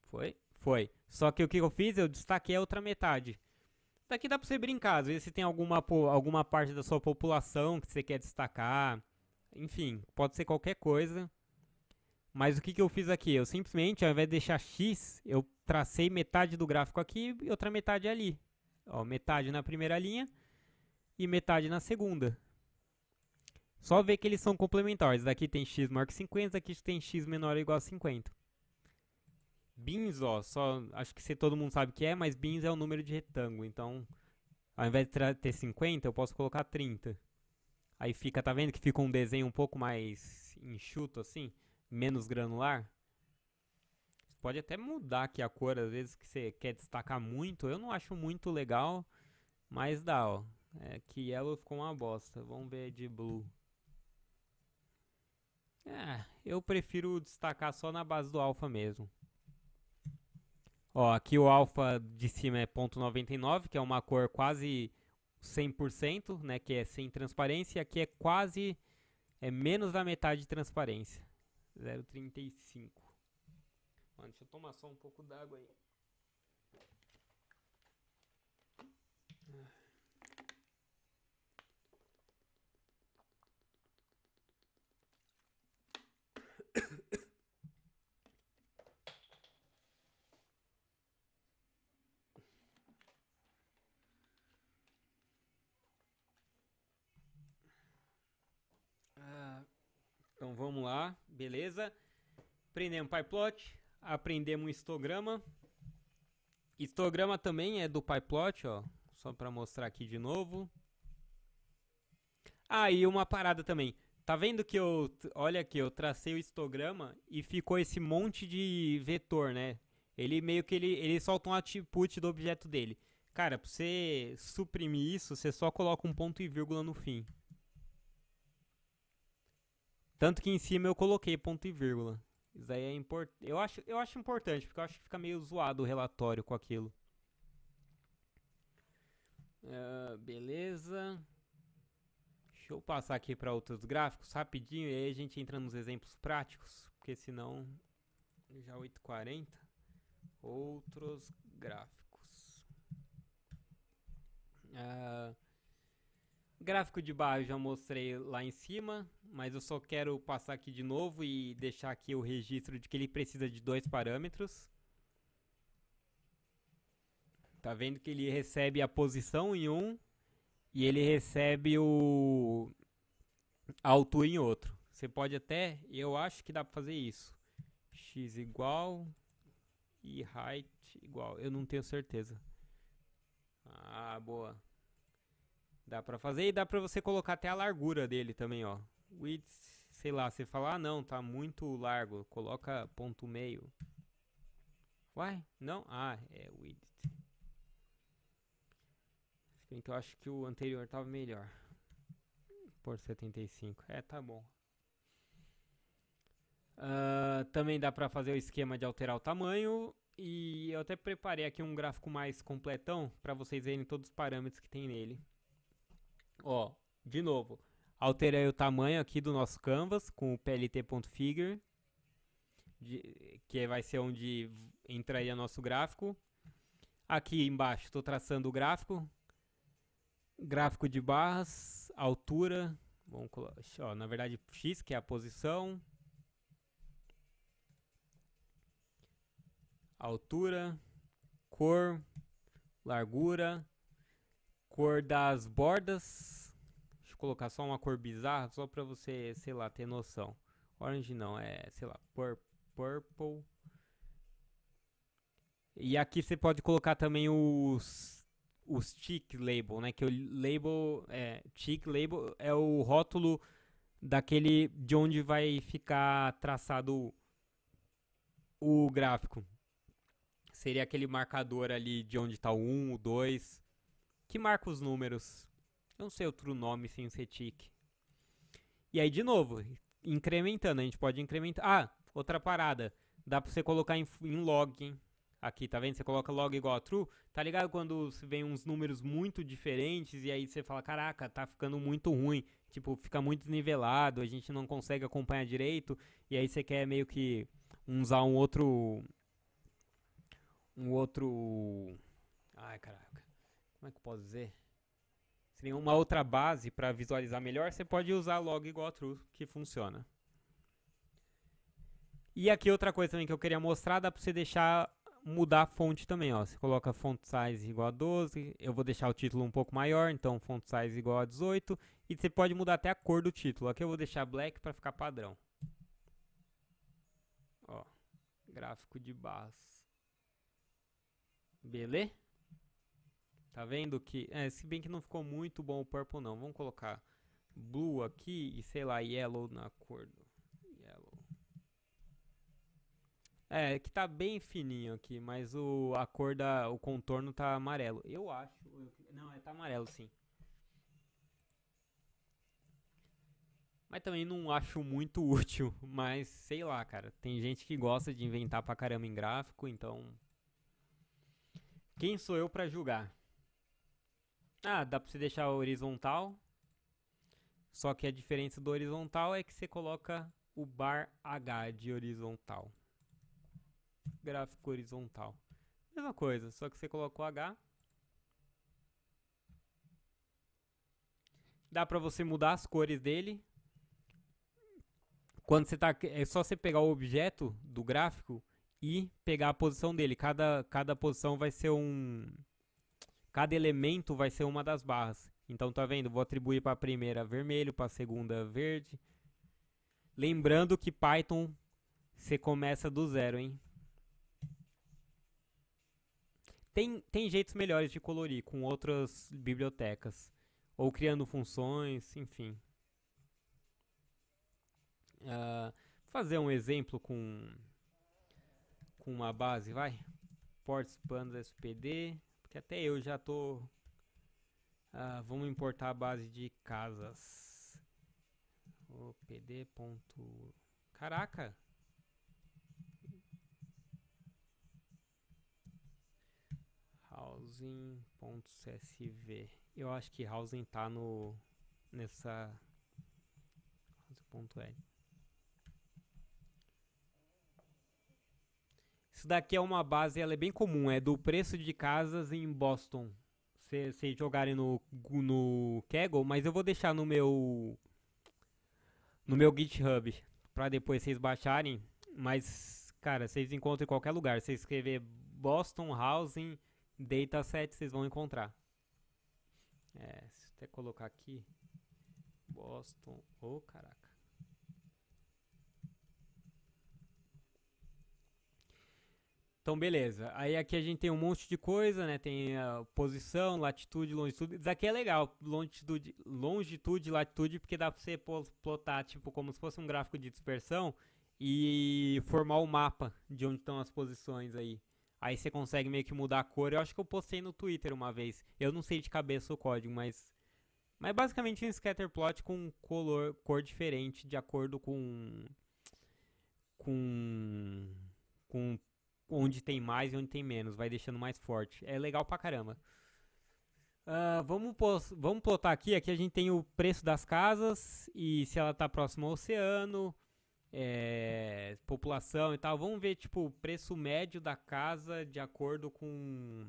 Foi? Foi. Só que o que eu fiz? Eu destaquei a outra metade. Daqui dá pra você brincar. Às vezes você tem alguma parte da sua população que você quer destacar. Enfim, pode ser qualquer coisa. Mas o que eu fiz aqui? Eu simplesmente, ao invés de deixar X, eu tracei metade do gráfico aqui e outra metade ali. Ó, metade na primeira linha e metade na segunda. Só ver que eles são complementares. Daqui tem x maior que 50, daqui tem x menor ou igual a 50. Bins, ó, acho que todo mundo sabe o que é, mas bins é o número de retângulo. Então, ao invés de ter 50, eu posso colocar 30. Aí fica, tá vendo que fica um desenho um pouco mais enxuto assim, menos granular. Você pode até mudar aqui a cor, às vezes que você quer destacar muito. Eu não acho muito legal, mas dá, ó. Que yellow ficou uma bosta. Vamos ver de blue. Eu prefiro destacar só na base do alpha mesmo. Ó, aqui o alpha de cima é .99, que é uma cor quase 100%, né, que é sem transparência, e aqui é quase menos da metade de transparência, 0,35. Mano, deixa eu tomar só um pouco d'água aí. Então vamos lá, beleza? Aprendemos PyPlot, aprendemos histograma. Histograma também é do PyPlot, ó, só para mostrar aqui de novo. E uma parada também. Tá vendo que olha aqui, eu tracei o histograma e ficou esse monte de vetor, né? Ele meio que ele solta um output do objeto dele. Cara, pra você suprimir isso, você só coloca um ponto e vírgula no fim. Tanto que em cima eu coloquei ponto e vírgula. Isso daí é importante. Eu acho importante, porque eu acho que fica meio zoado o relatório com aquilo. Beleza. Deixa eu passar aqui para outros gráficos rapidinho e aí a gente entra nos exemplos práticos, porque senão já 8h40. Outros gráficos. Gráfico de barra eu já mostrei lá em cima, mas eu só quero passar aqui de novo e deixar aqui o registro de que ele precisa de 2 parâmetros. Tá vendo que ele recebe a posição em um e ele recebe a altura em outro. Você pode até, eu acho que dá pra fazer isso. X igual e height igual, eu não tenho certeza. Boa. Dá pra fazer e dá pra você colocar até a largura dele também, ó. Width, sei lá, você fala, não, tá muito largo, coloca ponto meio. Uai, não? É width. Se bem que eu acho que o anterior tava melhor. Por 75, tá bom. Também dá pra fazer o esquema de alterar o tamanho. E eu até preparei aqui um gráfico mais completão pra vocês verem todos os parâmetros que tem nele. Ó, de novo, alterei o tamanho aqui do nosso canvas com o plt.figure, que vai ser onde entraria nosso gráfico. Aqui embaixo estou traçando o gráfico, gráfico de barras, altura, vamos colocar, na verdade x, que é a posição, altura, cor, largura, cor das bordas. Deixa eu colocar só uma cor bizarra, só pra você, sei lá, ter noção. Orange não, sei lá, purple. E aqui você pode colocar também os tick label, né? Que o label, tick label é o rótulo daquele de onde vai ficar traçado o gráfico. Seria aquele marcador ali de onde está o 1, o 2, que marca os números. Eu não sei outro nome sem ser tick. E aí, de novo, incrementando, a gente pode incrementar. Outra parada, dá pra você colocar em log, hein? Aqui, tá vendo? Você coloca log igual a true. Tá ligado quando vem uns números muito diferentes e aí você fala, caraca, tá ficando muito ruim. Tipo, fica muito desnivelado, a gente não consegue acompanhar direito. E aí você quer meio que usar um outro... Ai, caraca. Como é que eu posso dizer? Seria uma outra base para visualizar melhor. Você pode usar log igual a true, que funciona. E aqui outra coisa também que eu queria mostrar, dá pra você deixar mudar a fonte também, ó. Você coloca font size igual a 12, eu vou deixar o título um pouco maior, então font size igual a 18, e você pode mudar até a cor do título. Aqui eu vou deixar black para ficar padrão. Ó, gráfico de barras. Beleza? Tá vendo que, se bem que não ficou muito bom o purple não, vamos colocar blue aqui e sei lá, yellow na cor do yellow. Que tá bem fininho aqui, mas a cor o contorno tá amarelo. Eu acho. Não, tá amarelo sim. Mas também não acho muito útil, mas sei lá, cara. Tem gente que gosta de inventar pra caramba em gráfico, então... Quem sou eu pra julgar? Dá pra você deixar horizontal. Só que a diferença do horizontal é que você coloca o bar H de horizontal. Gráfico horizontal. Mesma coisa, só que você colocou H. Dá pra você mudar as cores dele. Quando você tá, é só você pegar o objeto do gráfico e pegar a posição dele. Cada posição vai ser cada elemento vai ser uma das barras. Então tá vendo? Vou atribuir para a primeira vermelho, para a segunda verde. Lembrando que Python você começa do zero, hein? Tem jeitos melhores de colorir com outras bibliotecas. Ou criando funções, enfim. Fazer um exemplo com uma base, vai. Ports Pandas SPD. Que até eu já tô... vamos importar a base de casas. O pd. Caraca! Housing.csv. Eu acho que housing tá nessa housing.l. Isso daqui é uma base, ela é bem comum, é do preço de casas em Boston. Vocês jogarem no Kaggle, mas eu vou deixar no meu GitHub para depois vocês baixarem. Mas, cara, vocês encontram em qualquer lugar. Se escrever Boston Housing Dataset, vocês vão encontrar. Se eu até colocar aqui Boston, caraca. Então, beleza. Aí aqui a gente tem um monte de coisa, né? Tem a posição, latitude, longitude. Isso aqui é legal, longitude, latitude, porque dá pra você plotar, tipo, como se fosse um gráfico de dispersão e formar o mapa de onde estão as posições aí. Aí você consegue meio que mudar a cor. Eu acho que eu postei no Twitter uma vez. Eu não sei de cabeça o código, mas basicamente um scatterplot com cor diferente de acordo com onde tem mais e onde tem menos, vai deixando mais forte. É legal pra caramba. Vamos plotar aqui. Aqui a gente tem o preço das casas e se ela tá próxima ao oceano, população e tal. Vamos ver tipo o preço médio da casa de acordo com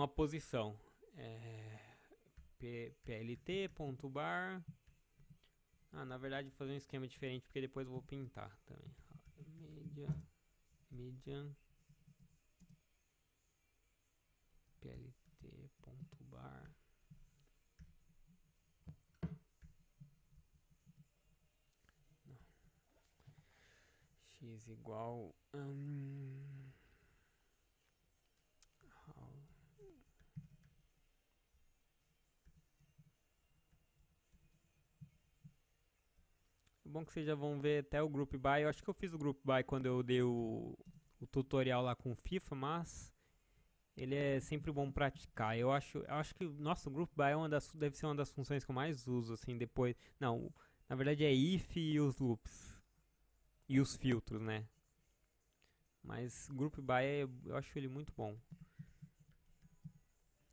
a posição. plt.bar. Na verdade vou fazer um esquema diferente porque depois eu vou pintar também. Median plt.bar x igual é bom que vocês já vão ver até o group by. Eu acho que eu fiz o group by quando eu dei o tutorial lá com FIFA, mas ele é sempre bom praticar. Eu acho que nossa, o group by deve ser uma das funções que eu mais uso assim depois. Não, na verdade é if e os loops e os filtros, né? Mas group by eu acho ele muito bom.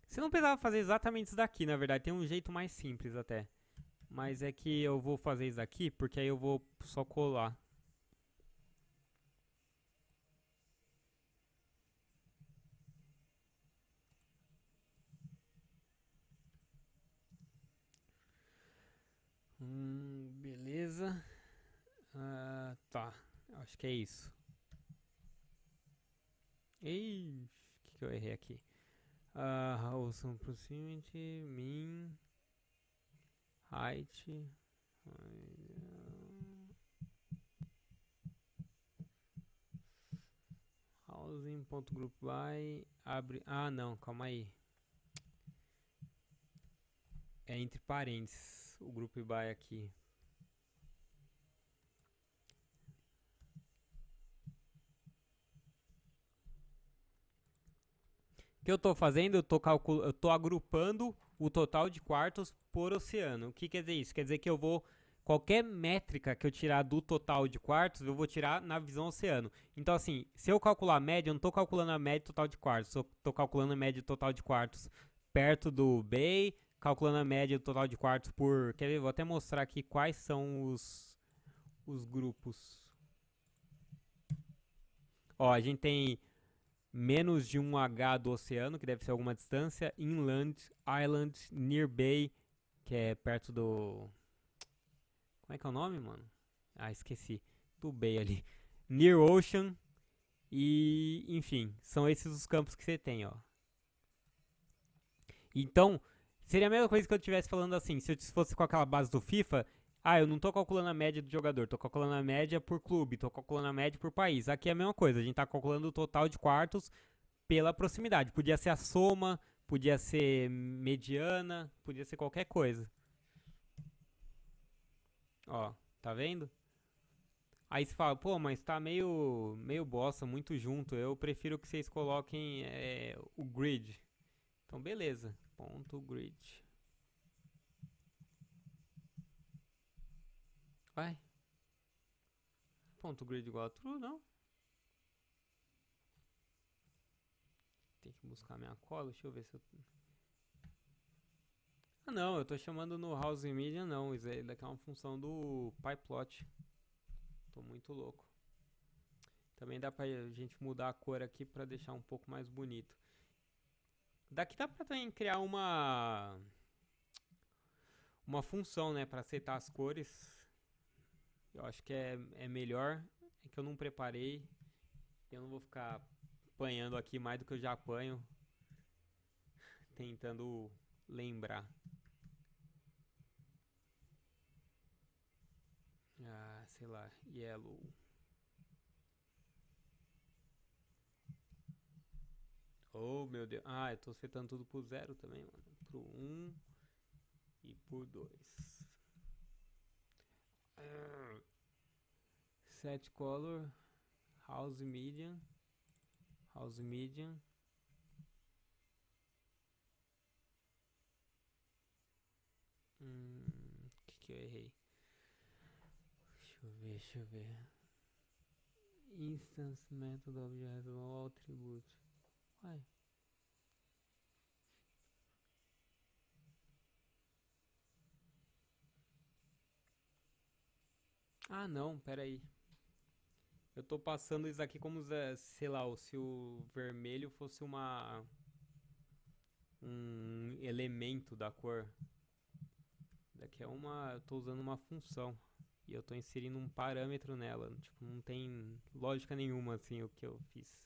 Você não precisava fazer exatamente isso daqui, na verdade, tem um jeito mais simples até. Mas é que eu vou fazer isso aqui porque aí eu vou só colar. Beleza. Tá, acho que é isso. Ih, o que eu errei aqui? Housing proximity, min, height. Housing.groupby abre. Não, calma aí. É entre parênteses o group by aqui. O que eu estou fazendo? Eu estou agrupando o total de quartos por oceano. O que quer dizer isso? Quer dizer que eu vou... Qualquer métrica que eu tirar do total de quartos, eu vou tirar na visão oceano. Então, assim, se eu calcular a média, eu não estou calculando a média total de quartos. Eu estou calculando a média total de quartos perto do bay, calculando a média total de quartos por... Quer ver? Vou até mostrar aqui quais são os grupos. Ó, a gente tem menos de 1H do oceano, que deve ser alguma distância, inland, island, near bay, que é perto do... Como é que é o nome, mano? Esqueci. Do bay ali. Near ocean. E, enfim, são esses os campos que você tem, ó. Então, seria a mesma coisa que eu estivesse falando assim, se eu fosse com aquela base do FIFA, eu não tô calculando a média do jogador, tô calculando a média por clube, tô calculando a média por país. Aqui é a mesma coisa, a gente tá calculando o total de quartos pela proximidade. Podia ser a soma, podia ser mediana, podia ser qualquer coisa. Ó, tá vendo? Aí você fala, pô, mas tá meio bosta, muito junto. Eu prefiro que vocês coloquem o grid. Então, beleza. Ponto grid. Vai. Ponto grid igual a true, não? Tem que buscar minha cola. Deixa eu ver se eu... Ah, não. Eu tô chamando no house media, não. Isso aí daqui é uma função do pyplot. Tô muito louco. Também dá pra gente mudar a cor aqui pra deixar um pouco mais bonito. Daqui dá pra também criar uma função, né, pra aceitar as cores. Eu acho que é melhor. É que eu não preparei. Eu não vou ficar apanhando aqui mais do que eu já apanho. Tentando lembrar. Ah, sei lá, yellow. Oh, meu Deus. Ah, eu tô setando tudo pro 0 também, mano. Pro 1 e pro 2. Set color. House medium. House medium. Que eu errei? Deixa eu ver. Instance method object ou attribute. Uai. Ah, não, pera aí. Eu tô passando isso aqui como, sei lá, se o vermelho fosse um elemento da cor. Daqui é uma, eu tô usando uma função e eu tô inserindo um parâmetro nela. Tipo, não tem lógica nenhuma assim o que eu fiz.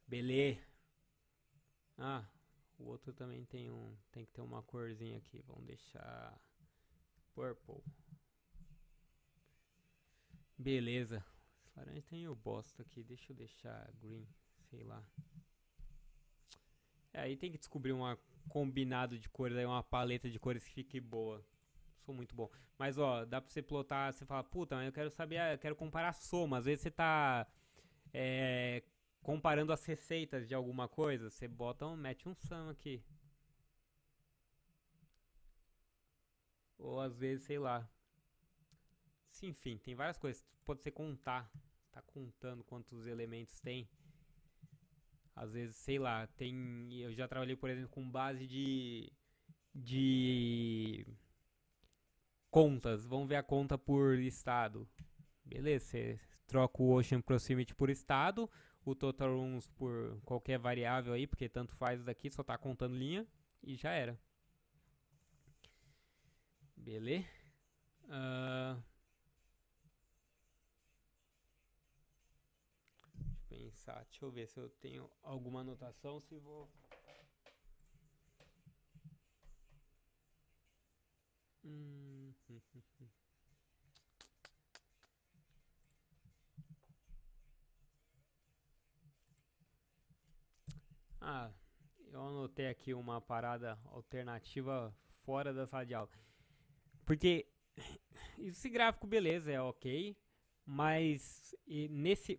Beleza. Ah, o outro também tem que ter uma corzinha aqui. Vamos deixar purple. Beleza. Esse laranja tem o bosta aqui. Deixa eu deixar green, sei lá. Aí tem que descobrir uma combinado de cores, aí uma paleta de cores que fique boa. Sou muito bom. Mas ó, dá pra você plotar, você fala, puta, mas eu quero saber, eu quero comparar soma. Às vezes você tá é, comparando as receitas de alguma coisa, você mete um sum aqui. Ou às vezes, sei lá. Sim, enfim, tem várias coisas. Pode ser contar. Tá contando quantos elementos tem. Às vezes, sei lá, tem. Eu já trabalhei, por exemplo, com base de contas. Vamos ver a conta por estado. Beleza, você troca o Ocean Proximity por estado, o Total Rooms por qualquer variável aí, porque tanto faz daqui, só tá contando linha e já era. Beleza? Uh, deixa eu pensar, deixa eu ver se eu tenho alguma anotação, se vou... Ah, eu anotei aqui uma parada alternativa fora da sala de aula. Porque esse gráfico, beleza, é ok. Mas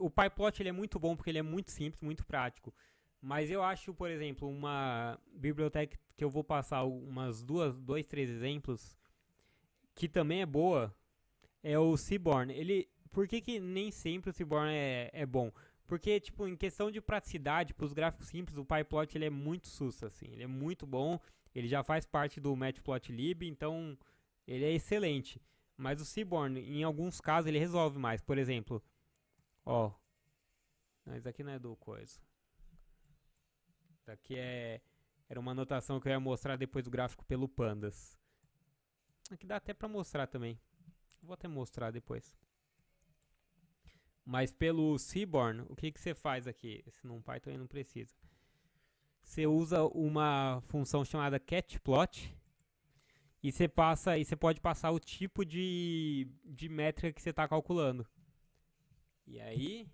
o PyPlot ele é muito bom porque ele é muito simples, muito prático. Mas eu acho, por exemplo, uma biblioteca que eu vou passar umas dois, três exemplos, que também é boa, é o Seaborn. Por que nem sempre o Seaborn é bom? Porque, tipo, em questão de praticidade, para os gráficos simples, o PyPlot ele é muito sus, assim. Ele é muito bom, ele já faz parte do Matplotlib, então ele é excelente. Mas o Seaborn, em alguns casos, ele resolve mais. Por exemplo, ó, não, isso aqui não é do coisa. Isso aqui era uma anotação que eu ia mostrar depois do gráfico pelo Pandas. Aqui dá até pra mostrar também. Vou até mostrar depois. Mas pelo Seaborn, o que você faz aqui? Se não Python aí não precisa. Você usa uma função chamada catplot e você pode passar o tipo de métrica que você está calculando. E aí,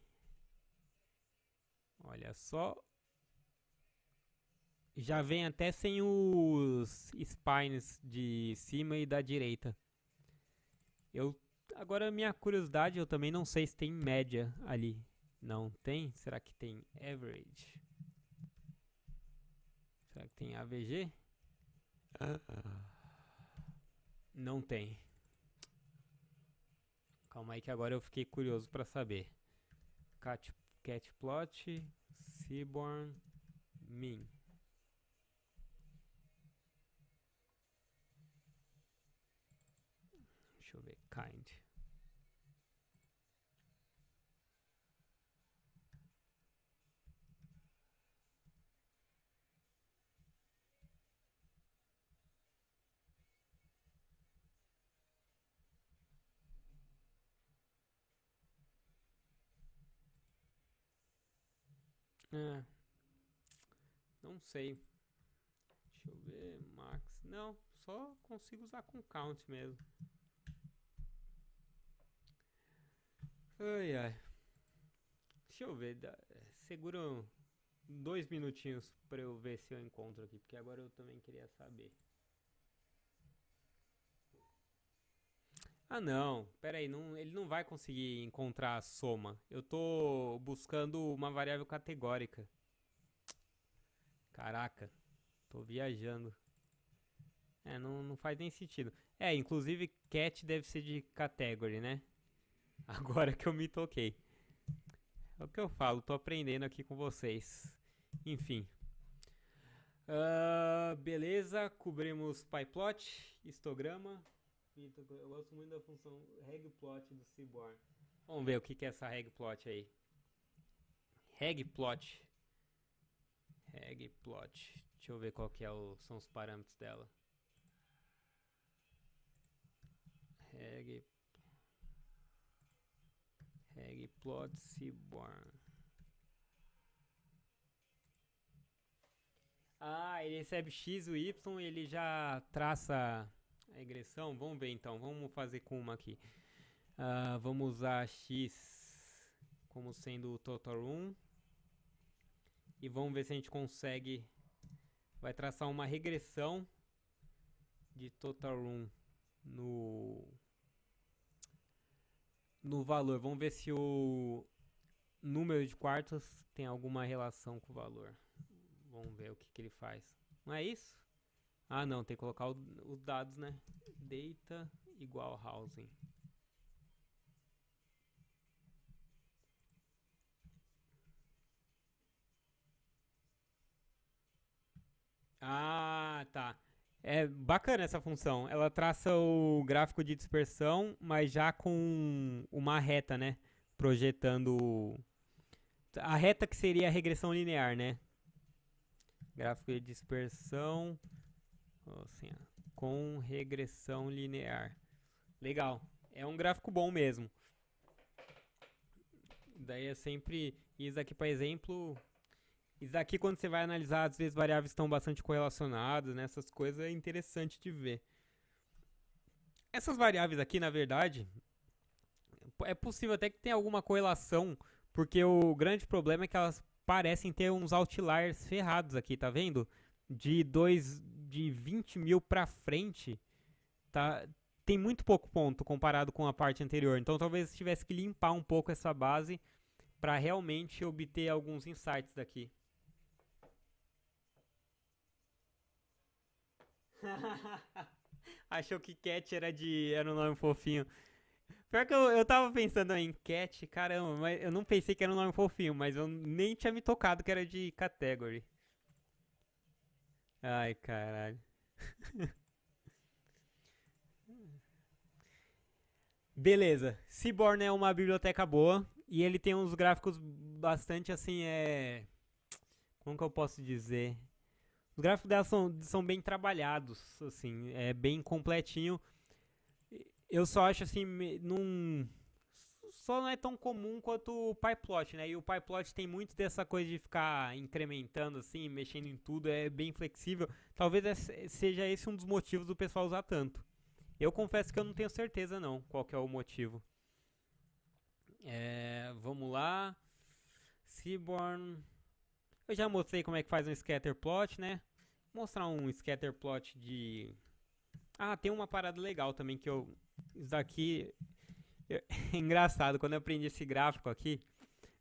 olha só, já vem até sem os spines de cima e da direita. Eu agora minha curiosidade, eu também não sei se tem média ali. Não tem? Será que tem average? Será que tem AVG? Não tem. Calma aí que agora eu fiquei curioso para saber. Catplot, Seaborn, Min. Deixa eu ver, kind. É, não sei. Deixa eu ver, max. Não, só consigo usar com count mesmo. Ai, ai. Deixa eu ver. Segura 2 minutinhos pra eu ver se eu encontro aqui, porque agora eu também queria saber. Ah, não. Pera aí, ele não vai conseguir encontrar a soma. Eu tô buscando uma variável categórica. Caraca, tô viajando. É, não faz nem sentido. É, inclusive cat deve ser de category, né? Agora que eu me toquei. É o que eu falo, tô aprendendo aqui com vocês. Enfim. Beleza, cobrimos pyplot, histograma. Eu gosto muito da função regplot do Seaborn. Vamos ver o que é essa regplot aí. Regplot. Regplot. Deixa eu ver qual que são os parâmetros dela. Regplot Seaborn. Ah, ele recebe x e y, ele já traça a regressão. Vamos ver então, vamos fazer com uma aqui. Vamos usar x como sendo o total 1. E vamos ver se a gente consegue. Vai traçar uma regressão de total 1 no valor. Vamos ver se o número de quartos tem alguma relação com o valor. Vamos ver o que ele faz. Não é isso? Ah, não, tem que colocar os dados, né? Data igual housing. Ah, tá. É bacana essa função. Ela traça o gráfico de dispersão, mas já com uma reta, né? Projetando a reta que seria a regressão linear, né? Gráfico de dispersão, assim, ó, com regressão linear. Legal. É um gráfico bom mesmo. Daí é sempre isso aqui, por exemplo. Isso aqui, quando você vai analisar, às vezes variáveis estão bastante correlacionadas, né? Essas coisas é interessante de ver. Essas variáveis aqui, na verdade, é possível até que tenha alguma correlação, porque o grande problema é que elas parecem ter uns outliers ferrados aqui, tá vendo? De 20 mil pra frente, tá, tem muito pouco ponto comparado com a parte anterior. Então talvez tivesse que limpar um pouco essa base para realmente obter alguns insights daqui. Achou que Cat era um nome fofinho. Pior que eu tava pensando em Cat, caramba, mas eu não pensei que era um nome fofinho, mas eu nem tinha me tocado que era de category. Ai, caralho. Beleza, Seaborn é uma biblioteca boa e ele tem uns gráficos bastante assim, como que eu posso dizer? Os gráficos dela são bem trabalhados, assim, é bem completinho. Eu só acho assim, só não é tão comum quanto o PyPlot, né? E o PyPlot tem muito dessa coisa de ficar incrementando assim, mexendo em tudo, é bem flexível. Talvez seja esse um dos motivos do pessoal usar tanto. Eu confesso que eu não tenho certeza não, qual que é o motivo. Vamos lá. Seaborn. Eu já mostrei como é que faz um scatterplot, né? Vou mostrar um scatterplot de... Ah, tem uma parada legal também que eu isso daqui é engraçado. Quando eu aprendi esse gráfico aqui,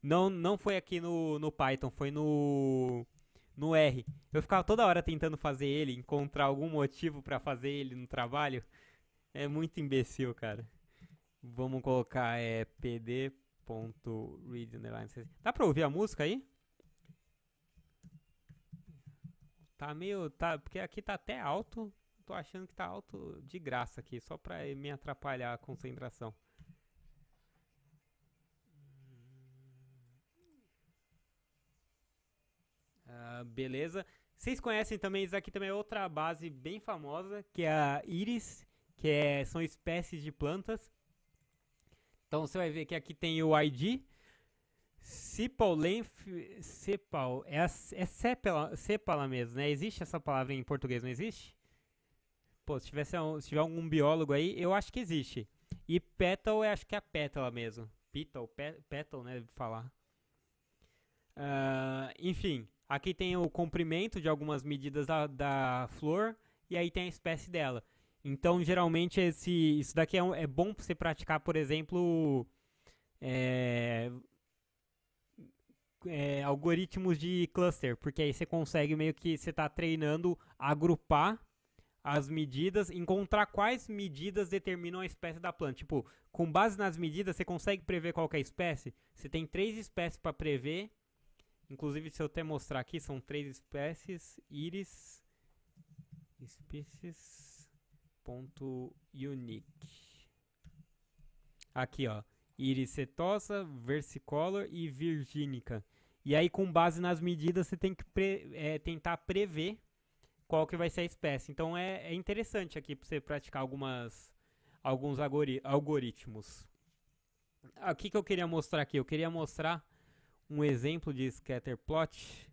não foi aqui no Python, foi no R. Eu ficava toda hora tentando fazer ele, encontrar algum motivo pra fazer ele no trabalho. É muito imbecil, cara. Vamos colocar pd.read underline. Dá pra ouvir a música aí? Tá meio. Porque aqui tá até alto. Tô achando que tá alto de graça aqui, só pra me atrapalhar a concentração. Beleza. Vocês conhecem também, isso aqui também é outra base bem famosa, que é a Iris, são espécies de plantas. Então você vai ver que aqui tem o ID, sepal length, sepal, sepala mesmo, né? Existe essa palavra em português, não existe? Pô, se tiver algum biólogo aí, eu acho que existe. E petal, eu acho que é a pétala mesmo. Petal, né, falar. Enfim, aqui tem o comprimento de algumas medidas da flor e aí tem a espécie dela. Então, geralmente, isso daqui é bom pra você praticar, por exemplo, algoritmos de cluster, porque aí você consegue meio que você tá treinando a agrupar as medidas, encontrar quais medidas determinam a espécie da planta. Tipo, com base nas medidas, você consegue prever qual que é a espécie? Você tem 3 espécies para prever. Inclusive, se eu até mostrar aqui, são 3 espécies. Iris species.unique. Aqui, ó. Iris setosa, versicolor e virgínica. E aí, com base nas medidas, você tem que tentar prever qual que vai ser a espécie. Então, é interessante aqui para você praticar alguns algoritmos. O que eu queria mostrar aqui? Eu queria mostrar um exemplo de scatterplot.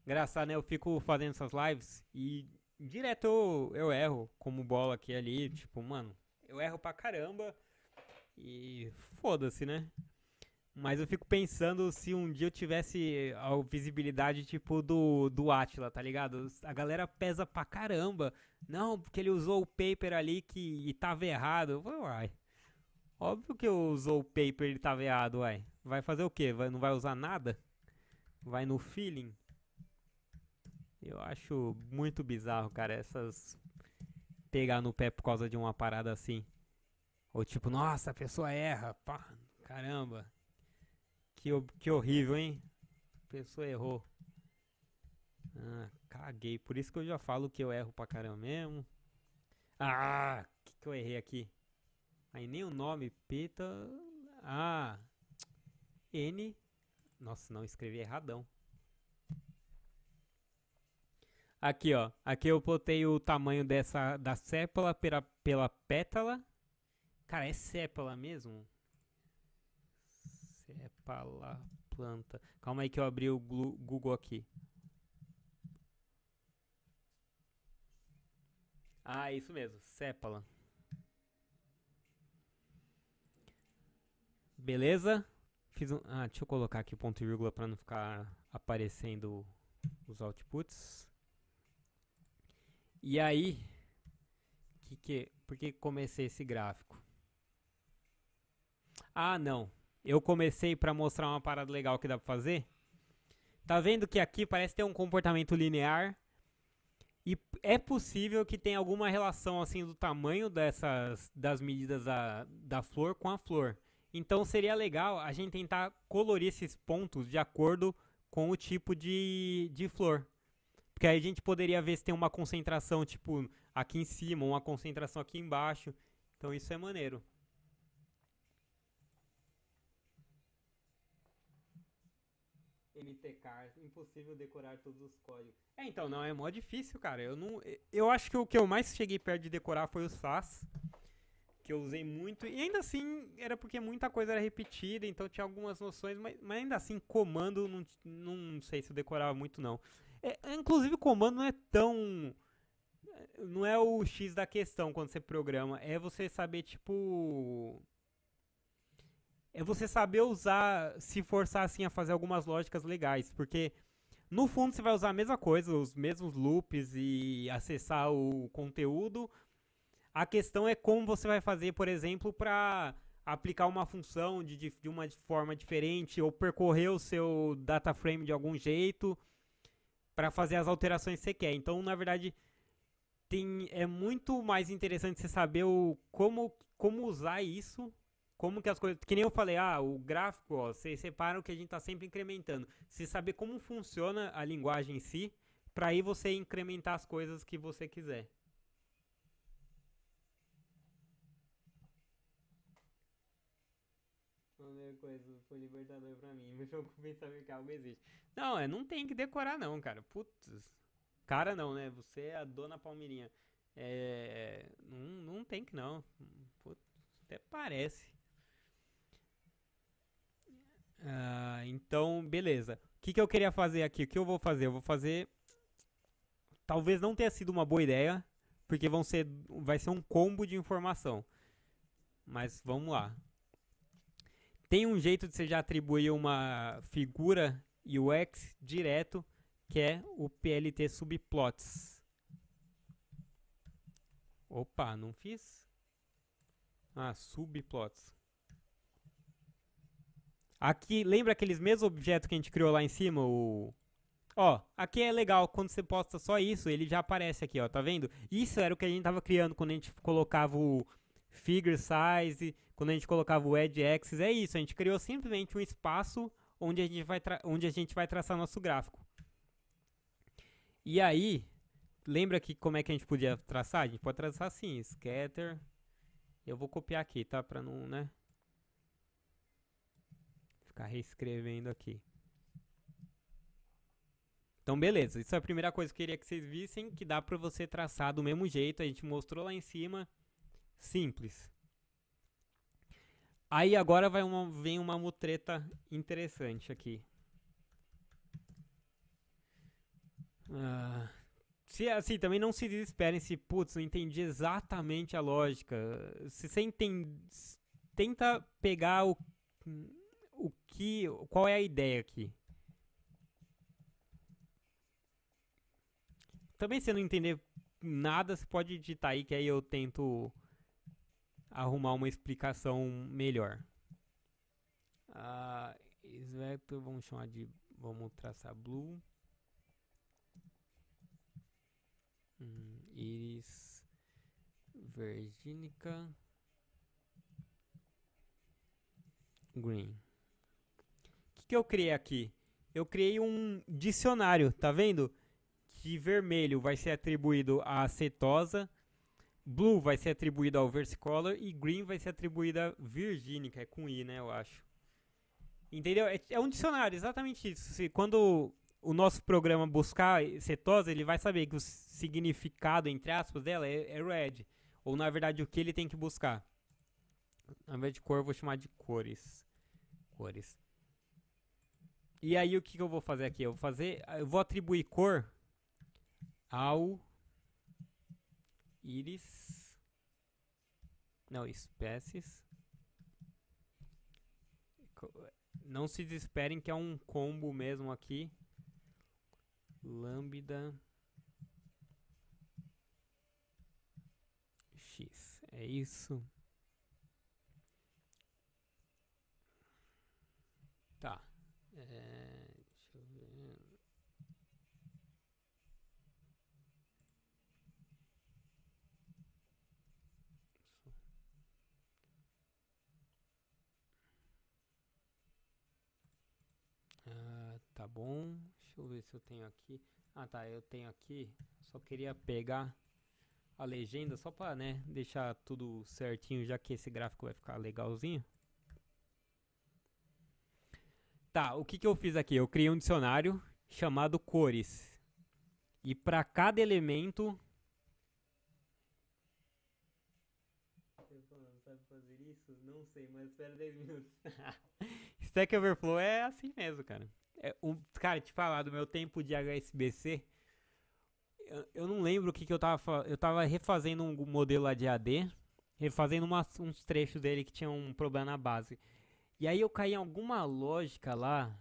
Engraçado, né? Eu fico fazendo essas lives e direto eu erro como bola aqui e ali. Tipo, mano, eu erro pra caramba e foda-se, né? Mas eu fico pensando se um dia eu tivesse a visibilidade tipo do Atila, tá ligado? A galera pesa pra caramba. Não, porque ele usou o paper ali e tava errado. Uai, óbvio que eu usou o paper e ele tava errado, uai. Vai fazer o quê? Não vai usar nada? Vai no feeling? Eu acho muito bizarro, cara, essas pegar no pé por causa de uma parada assim. Ou tipo, nossa, a pessoa erra, pá, caramba. Que horrível, hein? A pessoa errou. Caguei. Por isso que eu já falo que eu erro pra caramba mesmo. Que eu errei aqui? Aí nem o nome, Peta. N. Nossa, não, escrevi erradão. Aqui, ó. Aqui eu botei o tamanho da sépala pela pétala. Cara, é sépala mesmo? Sépala planta. Calma aí que eu abri o Google aqui. Isso mesmo, sépala. Beleza? Deixa eu colocar aqui ponto e vírgula para não ficar aparecendo os outputs. E aí, por que comecei esse gráfico? Não. Eu comecei para mostrar uma parada legal que dá pra fazer. Tá vendo que aqui parece ter um comportamento linear. E é possível que tenha alguma relação assim do tamanho das medidas da flor com a flor. Então seria legal a gente tentar colorir esses pontos de acordo com o tipo de flor. Porque aí a gente poderia ver se tem uma concentração tipo aqui em cima, uma concentração aqui embaixo. Então isso é maneiro. MTCar, impossível decorar todos os códigos. Então, não, é mó difícil, cara. Eu acho que o que eu mais cheguei perto de decorar foi o SAS, que eu usei muito, e ainda assim era porque muita coisa era repetida, então tinha algumas noções, mas ainda assim comando não sei se eu decorava muito não. Inclusive comando não é tão... Não é o X da questão quando você programa, é você saber tipo... é você saber usar, se forçar assim a fazer algumas lógicas legais, porque no fundo você vai usar a mesma coisa, os mesmos loops e acessar o conteúdo. A questão é como você vai fazer, por exemplo, para aplicar uma função de uma forma diferente ou percorrer o seu data frame de algum jeito para fazer as alterações que você quer. Então, na verdade, é muito mais interessante você saber como usar isso, como que as coisas. Que nem eu falei, o gráfico, ó, vocês separam que a gente está sempre incrementando. Você saber como funciona a linguagem em si, para aí você incrementar as coisas que você quiser. Qualquer coisa foi libertador pra mim. Me preocupo em saber que algo existe. Não, não tem que decorar não, cara. Putz. Cara não, né? Você é a dona Palmeirinha. Não tem que não. Putz, até parece. Então, beleza. O que eu queria fazer aqui? O que eu vou fazer? Eu vou fazer. Talvez não tenha sido uma boa ideia, porque vai ser um combo de informação. Mas vamos lá. Tem um jeito de você já atribuir uma figura UX direto, que é o PLT subplots. Opa, não fiz? Subplots. Aqui, lembra aqueles mesmos objetos que a gente criou lá em cima? Aqui é legal, quando você posta só isso, ele já aparece aqui, ó, tá vendo? Isso era o que a gente tava criando quando a gente colocava o figure size, quando a gente colocava o edge axis, é isso, a gente criou simplesmente um espaço onde a gente vai traçar nosso gráfico. E aí, lembra que como é que a gente podia traçar? A gente pode traçar assim, scatter. Eu vou copiar aqui, tá? Pra não, né? Ficar reescrevendo aqui. Então, beleza. Isso é a primeira coisa que eu queria que vocês vissem, que dá pra você traçar do mesmo jeito. A gente mostrou lá em cima. Simples. Aí agora vem uma mutreta interessante aqui. Assim, também não se desesperem se, putz, não entendi exatamente a lógica. Se você tenta pegar qual é a ideia aqui. Também se você não entender nada, você pode digitar aí que aí eu tento arrumar uma explicação melhor. Esse vector vamos traçar blue. Iris virginica green. O que eu criei aqui? Eu criei um dicionário, tá vendo? Que vermelho vai ser atribuído à setosa, blue vai ser atribuído ao versicolor e green vai ser atribuído à virgínica, é com I, né, eu acho. Entendeu? É um dicionário, exatamente isso. Quando o nosso programa buscar cetosa, ele vai saber que o significado, entre aspas, dela é red. Ou, na verdade, o que ele tem que buscar. Ao invés de cor, eu vou chamar de cores. E aí, o que eu vou fazer aqui? Eu vou atribuir cor ao íris. Não, espécies. Não se desesperem que é um combo mesmo aqui. Lambda X. É isso. Tá. Deixa eu ver. Tá bom. Deixa eu ver se eu tenho aqui. Tá, eu tenho aqui. Só queria pegar a legenda só pra, né, deixar tudo certinho, já que esse gráfico vai ficar legalzinho. Tá, o que eu fiz aqui? Eu criei um dicionário chamado cores. E para cada elemento... Sabe fazer isso? Não sei, mas espera 10 minutos. Stack Overflow é assim mesmo, cara. Cara, te falar do meu tempo de HSBC, eu não lembro o que eu tava... Eu tava refazendo um modelo lá de AD, refazendo uns trechos dele que tinha um problema na base. E aí eu caí em alguma lógica lá.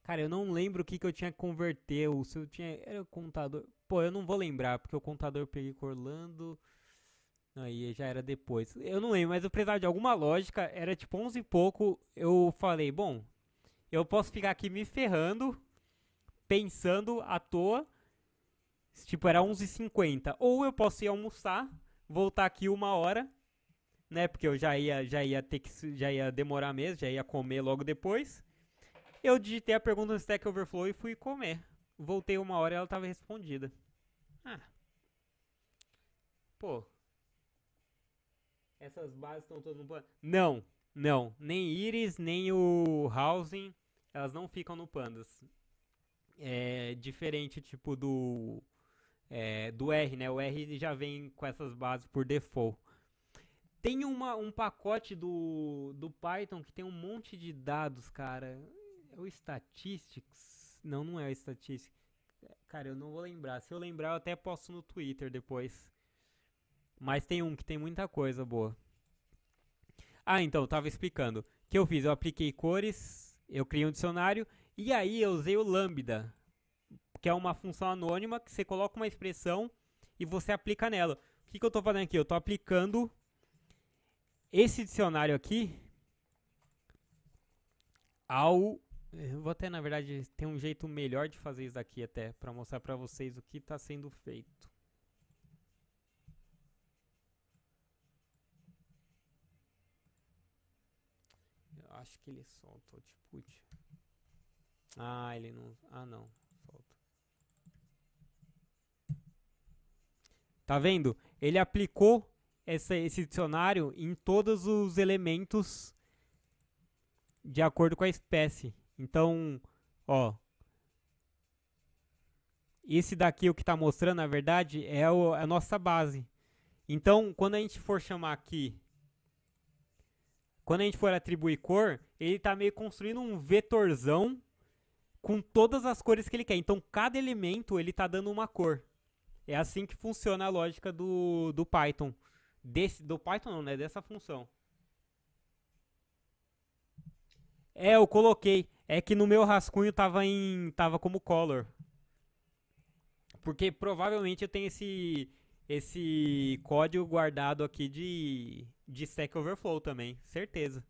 Cara, eu não lembro o que eu tinha que converter. Ou se eu tinha. Era o contador. Pô, eu não vou lembrar, porque o contador eu peguei com Orlando. Aí já era depois. Eu não lembro, mas eu precisava de alguma lógica. Era tipo 11 e pouco. Eu falei, bom, eu posso ficar aqui me ferrando, pensando à toa. Tipo, era 11h50. Ou eu posso ir almoçar, voltar aqui 1 hora, né? Porque eu já ia ter que, já ia demorar mesmo, já ia comer logo depois. Eu digitei a pergunta no Stack Overflow e fui comer. Voltei 1 hora e ela tava respondida. Ah, pô, essas bases estão todas no Pandas? Não, não. Nem Iris, nem o Housing, elas não ficam no Pandas. É diferente, tipo, do R, né? O R já vem com essas bases por default. Tem um pacote do Python que tem um monte de dados, cara. É o Statistics? Não, não é o Statistics. Cara, eu não vou lembrar. Se eu lembrar, eu até posto no Twitter depois. Mas tem um que tem muita coisa boa. Ah, então, eu tava explicando. O que eu fiz? Eu apliquei cores, eu criei um dicionário, e aí eu usei o Lambda, que é uma função anônima que você coloca uma expressão e você aplica nela. O que eu tô fazendo aqui? Eu tô aplicando esse dicionário aqui ao. Eu vou até, na verdade, ter um jeito melhor de fazer isso aqui até, para mostrar para vocês o que está sendo feito. Eu acho que ele solta o output. Ah, ele não. Ah, não. Solta. Tá vendo? Ele aplicou esse dicionário em todos os elementos de acordo com a espécie. Então, ó, esse daqui o que está mostrando, na verdade, é a nossa base. Então, quando a gente for chamar aqui, quando a gente for atribuir cor, ele está meio construindo um vetorzão com todas as cores que ele quer. Então, cada elemento ele está dando uma cor. É assim que funciona a lógica do Python. Do Python não, né? Dessa função. É, eu coloquei. É que no meu rascunho tava como color. Porque provavelmente eu tenho esse código guardado aqui de Stack Overflow também, certeza.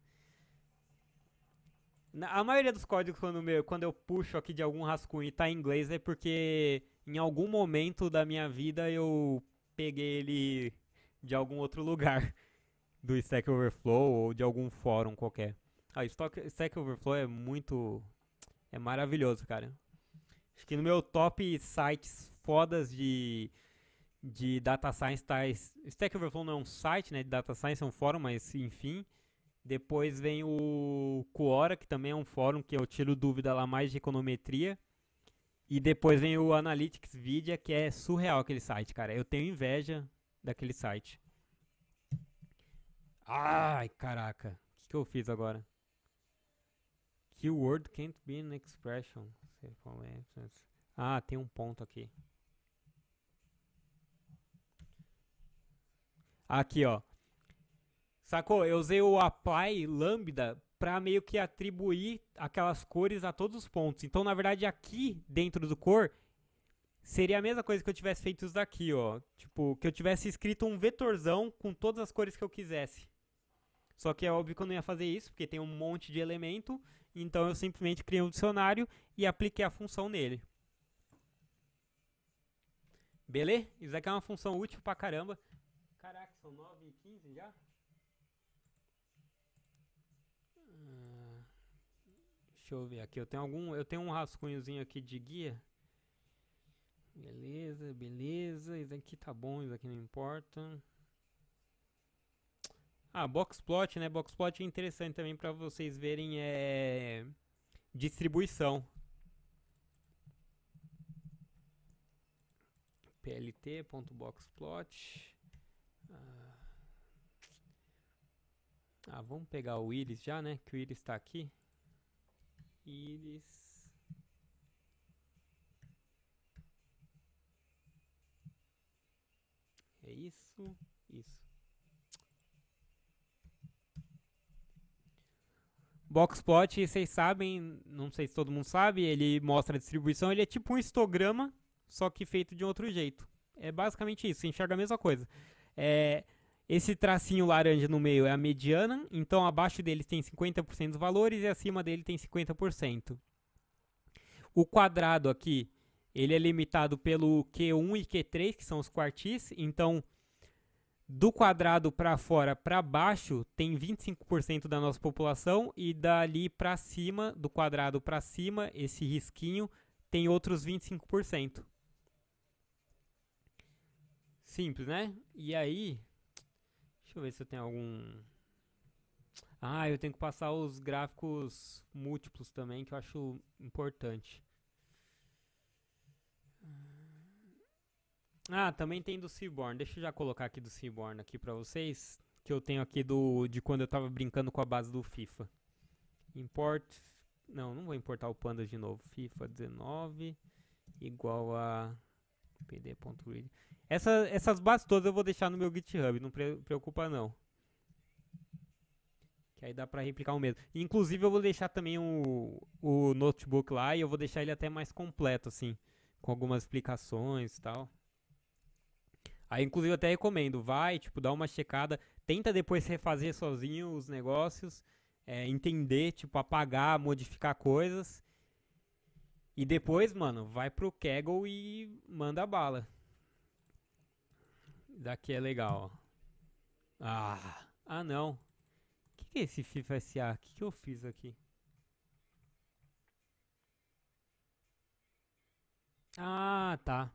A maioria dos códigos quando eu puxo aqui de algum rascunho e tá em inglês é porque em algum momento da minha vida eu peguei ele de algum outro lugar, do Stack Overflow ou de algum fórum qualquer. Ah, Stack Overflow é maravilhoso, cara. Acho que no meu top sites fodas de Data Science tá. Stack Overflow não é um site, né, de Data Science, é um fórum, mas enfim. Depois vem o Quora, que também é um fórum que eu tiro dúvida lá mais de econometria. E depois vem o Analytics Vidia, que é surreal aquele site, cara. Eu tenho inveja daquele site. Ai, caraca. O que eu fiz agora? Keyword can't be an expression. Ah, tem um ponto aqui. Aqui, ó. Sacou? Eu usei o apply lambda para meio que atribuir aquelas cores a todos os pontos. Então, na verdade, aqui dentro do cor seria a mesma coisa que eu tivesse feito isso daqui, ó. Tipo, que eu tivesse escrito um vetorzão com todas as cores que eu quisesse. Só que é óbvio que eu não ia fazer isso, porque tem um monte de elemento. Então eu simplesmente criei um dicionário e apliquei a função nele. Beleza? Isso aqui é uma função útil pra caramba. Caraca, são 9h15 já? Deixa eu ver aqui. Eu tenho um rascunhozinho aqui de guia. Beleza, beleza. Isso aqui tá bom, isso aqui não importa. Ah, Boxplot, né? Boxplot é interessante também para vocês verem distribuição. plt.boxplot. Vamos pegar o Iris já, né? Que o Iris está aqui. Iris. É isso, isso. Boxplot, vocês sabem, não sei se todo mundo sabe, ele mostra a distribuição, ele é tipo um histograma, só que feito de outro jeito. É basicamente isso, você enxerga a mesma coisa. É, esse tracinho laranja no meio é a mediana, então abaixo dele tem 50% dos valores e acima dele tem 50%. O quadrado aqui, ele é limitado pelo Q1 e Q3, que são os quartis, então do quadrado para fora para baixo tem 25% da nossa população e dali para cima, do quadrado para cima, esse risquinho tem outros 25%. Simples, né? E aí, deixa eu ver se eu tenho algum. Ah, eu tenho que passar os gráficos múltiplos também, que eu acho importante. Ah, também tem do Seaborn. Deixa eu já colocar aqui do Seaborn aqui pra vocês, que eu tenho aqui de quando eu tava brincando com a base do FIFA. Import. Não vou importar o Pandas de novo. FIFA 19 igual a pd.read. Essas bases todas eu vou deixar no meu GitHub, não preocupa não. Que aí dá pra replicar o mesmo. Inclusive eu vou deixar também o notebook lá e eu vou deixar ele até mais completo, assim. Com algumas explicações e tal. Aí, inclusive, eu até recomendo, vai, tipo, dá uma checada, tenta depois refazer sozinho os negócios, entender, tipo, apagar, modificar coisas. E depois, mano, vai pro Kaggle e manda bala. Daqui é legal, ó. Não. O que é esse FIFA SA? O que eu fiz aqui? Ah, tá.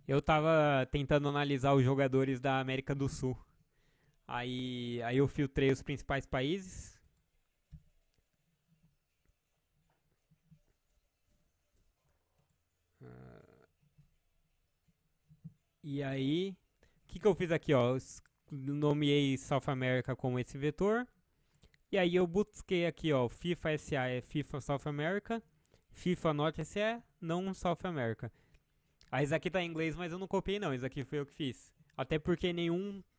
Eu tava tentando analisar os jogadores da América do Sul. Aí eu filtrei os principais países. E aí, o que eu fiz aqui, ó? Nomeei South America como esse vetor. E aí eu busquei aqui, ó, FIFA SA é FIFA South America, FIFA Norte SA, não South America. Ah, isso aqui tá em inglês, mas eu não copiei não, isso aqui foi eu que fiz. Até porque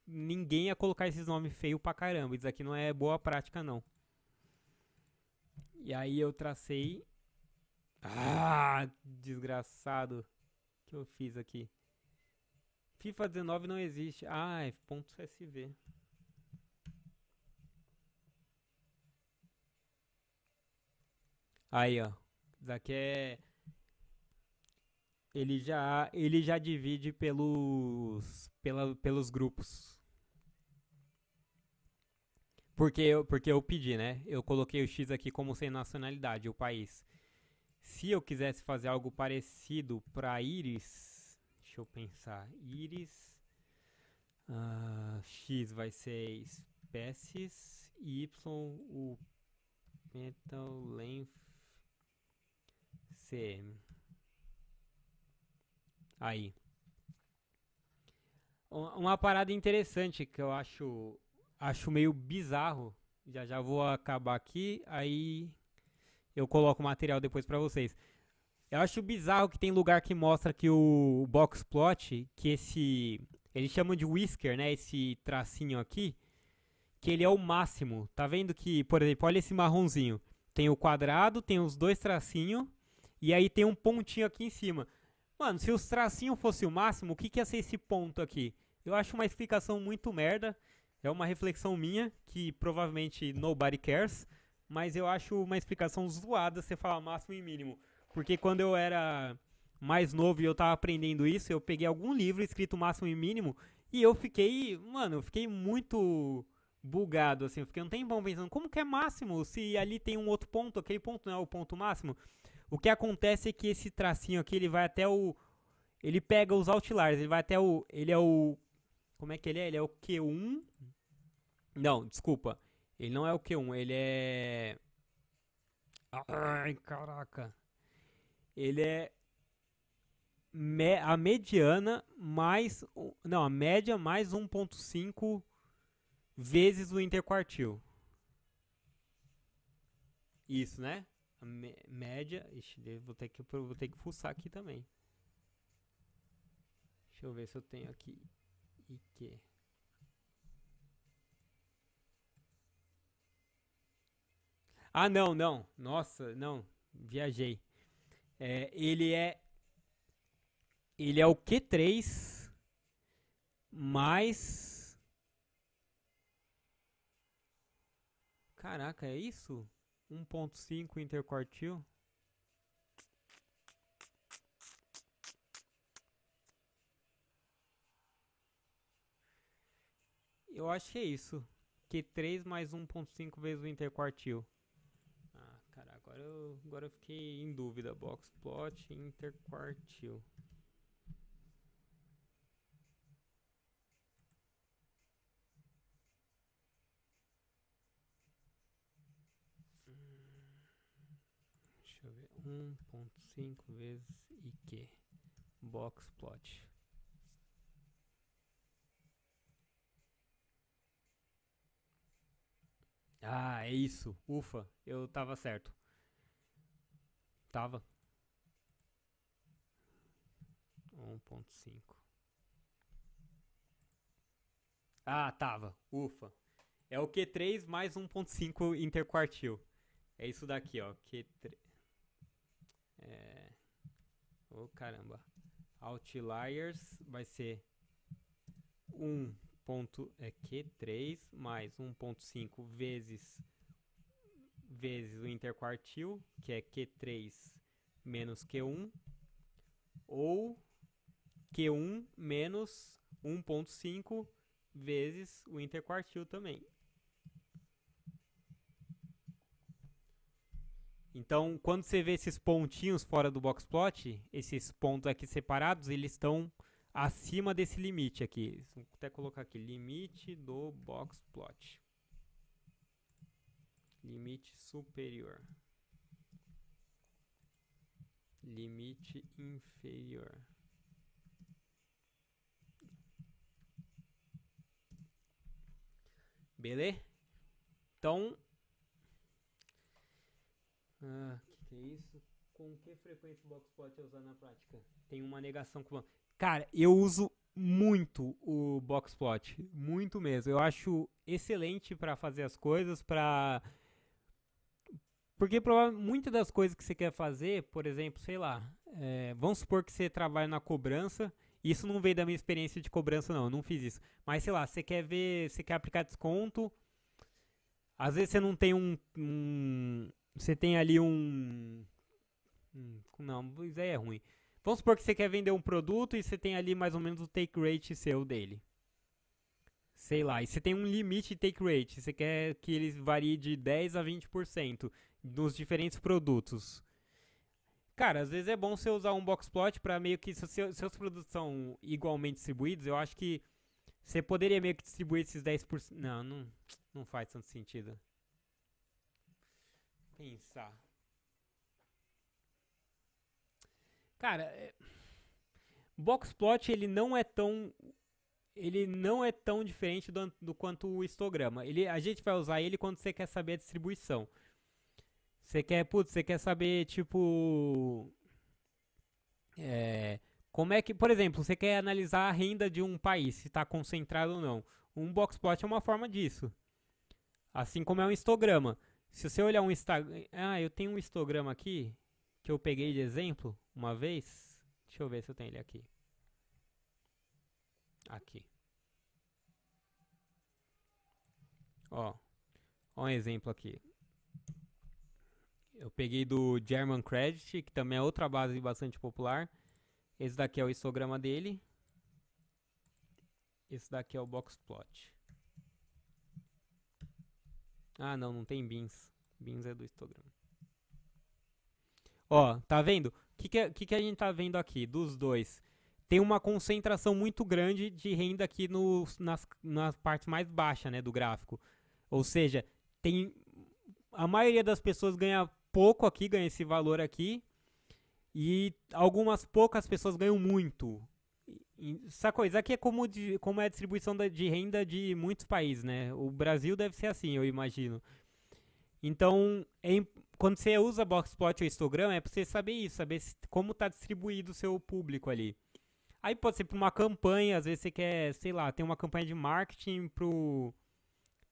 ninguém ia colocar esses nomes feios pra caramba, isso aqui não é boa prática não. E aí eu tracei... desgraçado. O que eu fiz aqui? FIFA 19 não existe. É .sv. Aí, ó. Isso aqui é... Ele já divide pelos grupos. Porque eu pedi, né? Eu coloquei o X aqui como sem nacionalidade, o país. Se eu quisesse fazer algo parecido para Íris, deixa eu pensar. Íris, X vai ser espécies, Y, o metal length, CM. Aí. Uma parada interessante que eu acho meio bizarro. Já vou acabar aqui, aí eu coloco o material depois pra vocês. Eu acho bizarro que tem lugar que mostra que o boxplot, que eles chamam de whisker, né, esse tracinho aqui, que ele é o máximo. Tá vendo que, por exemplo, olha esse marronzinho. Tem o quadrado, tem os dois tracinhos e aí tem um pontinho aqui em cima. Mano, se os tracinhos fosse o máximo, o que ia ser esse ponto aqui? Eu acho uma explicação muito merda. É uma reflexão minha, que provavelmente nobody cares. Mas eu acho uma explicação zoada você falar máximo e mínimo. Porque quando eu era mais novo e eu tava aprendendo isso, eu peguei algum livro escrito máximo e mínimo. E eu fiquei muito bugado, assim. Eu fiquei um tempão pensando, como que é máximo? Se ali tem um outro ponto, aquele ponto não é o ponto máximo. O que acontece é que esse tracinho aqui, ele vai até o... Ele pega os outliers, ele vai até o... Ele é o... Como é que ele é? Ele é o Q1... Não, desculpa. Ele não é o Q1, ele é... Ai, caraca. Ele é a mediana mais... Não, a média mais 1.5 vezes o interquartil. Isso, né? A média... Ixi, vou ter que fuçar aqui também. Deixa eu ver se eu tenho aqui. IQ. Ah, não, não. Nossa, não. Viajei. Ele é o Q3 mais. Caraca, é isso? 1.5 interquartil? Eu acho que é isso. Q3 mais 1.5 vezes o interquartil. Ah, cara, agora eu fiquei em dúvida. Boxplot interquartil. Deixa eu ver. 1.5 vezes IQ. Boxplot. Ah, é isso. Ufa, eu tava certo. Tava. 1.5. Ah, tava. Ufa. É o Q3 mais 1.5 interquartil. É isso daqui, ó. Q3. É... Oh, caramba. Outliers vai ser 1. Q3 mais 1.5 vezes o interquartil, que é Q3 menos Q1, ou Q1 menos 1.5 vezes o interquartil também. Então, quando você vê esses pontinhos fora do boxplot, esses pontos aqui separados, eles estão acima desse limite aqui. Vou até colocar aqui, limite do boxplot. Limite superior. Limite inferior. Beleza? Então, que é isso? Com que frequência o boxplot é usado na prática? Tem uma negação com... Cara, eu uso muito o boxplot, muito mesmo. Eu acho excelente para fazer as coisas, para porque muitas das coisas que você quer fazer, por exemplo, sei lá, vamos supor que você trabalha na cobrança. Isso não veio da minha experiência de cobrança, não. Eu não fiz isso. Mas sei lá, você quer aplicar desconto. Às vezes você não tem você tem ali não, isso aí é ruim. Vamos supor que você quer vender um produto e você tem ali mais ou menos o take rate seu dele. Sei lá, e você tem um limite de take rate. Você quer que ele varie de 10 a 20% nos diferentes produtos. Cara, às vezes é bom você usar um boxplot para meio que, se seus produtos são igualmente distribuídos, eu acho que você poderia meio que distribuir esses 10%. Não faz tanto sentido. Pensar. Cara, boxplot ele não é tão diferente do quanto o histograma. A gente vai usar ele quando você quer saber a distribuição. Você quer saber, tipo, como é que, por exemplo, você quer analisar a renda de um país, se está concentrado ou não. Um boxplot é uma forma disso. Assim como é um histograma. Se você olhar um Instagram. Ah, eu tenho um histograma aqui que eu peguei de exemplo uma vez. Deixa eu ver se eu tenho ele aqui. Aqui. Ó um exemplo aqui. Eu peguei do German Credit, que também é outra base bastante popular. Esse daqui é o histograma dele. Esse daqui é o boxplot. Ah, não tem bins. Bins é do histograma. Ó, tá vendo? O que a gente tá vendo aqui dos dois? Tem uma concentração muito grande de renda aqui nas partes mais baixas, né, do gráfico. Ou seja, a maioria das pessoas ganha pouco aqui, ganha esse valor aqui, e algumas poucas pessoas ganham muito. Essa coisa aqui é como é a distribuição de renda de muitos países, né? O Brasil deve ser assim, eu imagino. Então, quando você usa boxplot ou histograma, é para você saber isso, saber como está distribuído o seu público ali. Aí pode ser para uma campanha, às vezes você quer, sei lá, tem uma campanha de marketing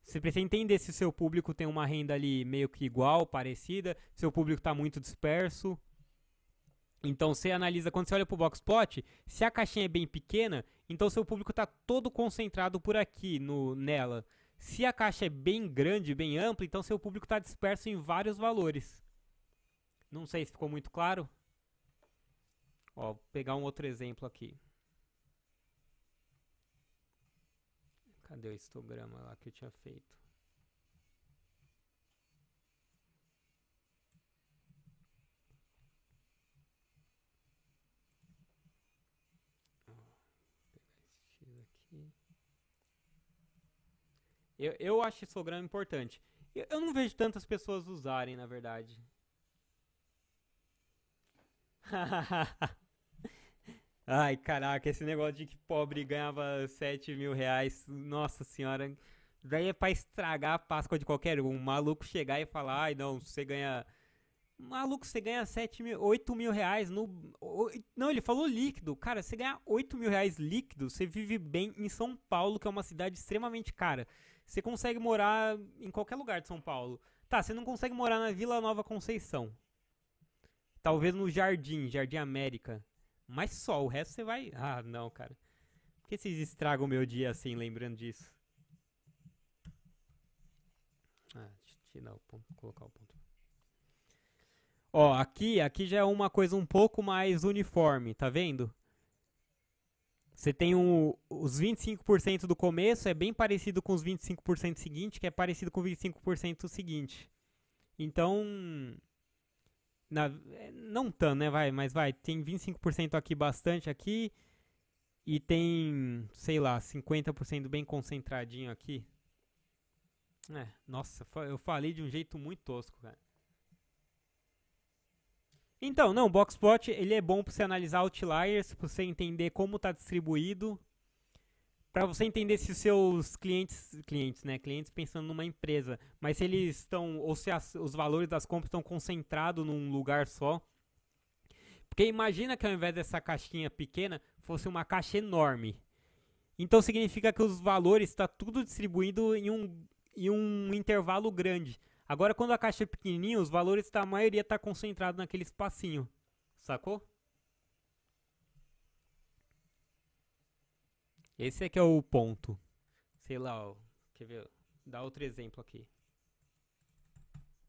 Você precisa entender se o seu público tem uma renda ali meio que igual, parecida, se o seu público está muito disperso. Então você analisa, quando você olha para o box plot, se a caixinha é bem pequena, então seu público está todo concentrado por aqui nela. Se a caixa é bem grande, bem ampla, então seu público está disperso em vários valores. Não sei se ficou muito claro. Ó, vou pegar um outro exemplo aqui. Cadê o histograma lá que eu tinha feito? Aqui. Eu acho histograma importante. Eu não vejo tantas pessoas usarem, na verdade. Ai, caraca, esse negócio de que pobre ganhava 7 mil reais, nossa senhora, daí é pra estragar a Páscoa de qualquer um. Um maluco chegar e falar, ai não, você ganha. Maluco, você ganha 7 mil, 8 mil reais no. Não, ele falou líquido. Cara, você ganha 8 mil reais líquido, você vive bem em São Paulo, que é uma cidade extremamente cara. Você consegue morar em qualquer lugar de São Paulo. Tá, você não consegue morar na Vila Nova Conceição. Talvez no Jardim América. Mas só, o resto você vai. Ah, não, cara. Por que vocês estragam o meu dia assim, lembrando disso? Ah, deixa eu tirar o ponto, colocar o ponto. Ó, aqui já é uma coisa um pouco mais uniforme, tá vendo? Você tem os 25% do começo, é bem parecido com os 25% seguinte, que é parecido com os 25% seguinte. Então, não tanto, né? Mas vai, tem 25% aqui, bastante aqui, e tem, sei lá, 50% bem concentradinho aqui. Nossa, eu falei de um jeito muito tosco, cara. Então, não, o Boxplot ele é bom para você analisar outliers, para você entender como está distribuído, para você entender se os seus clientes pensando numa empresa, mas se eles estão, ou se os valores das compras estão concentrados num lugar só. Porque imagina que ao invés dessa caixinha pequena, fosse uma caixa enorme. Então significa que os valores estão tudo distribuído em um intervalo grande. Agora, quando a caixa é pequenininha, os valores a maioria tá concentrado naquele espacinho. Sacou? Esse é que é o ponto. Sei lá, ó, quer ver? Dá outro exemplo aqui.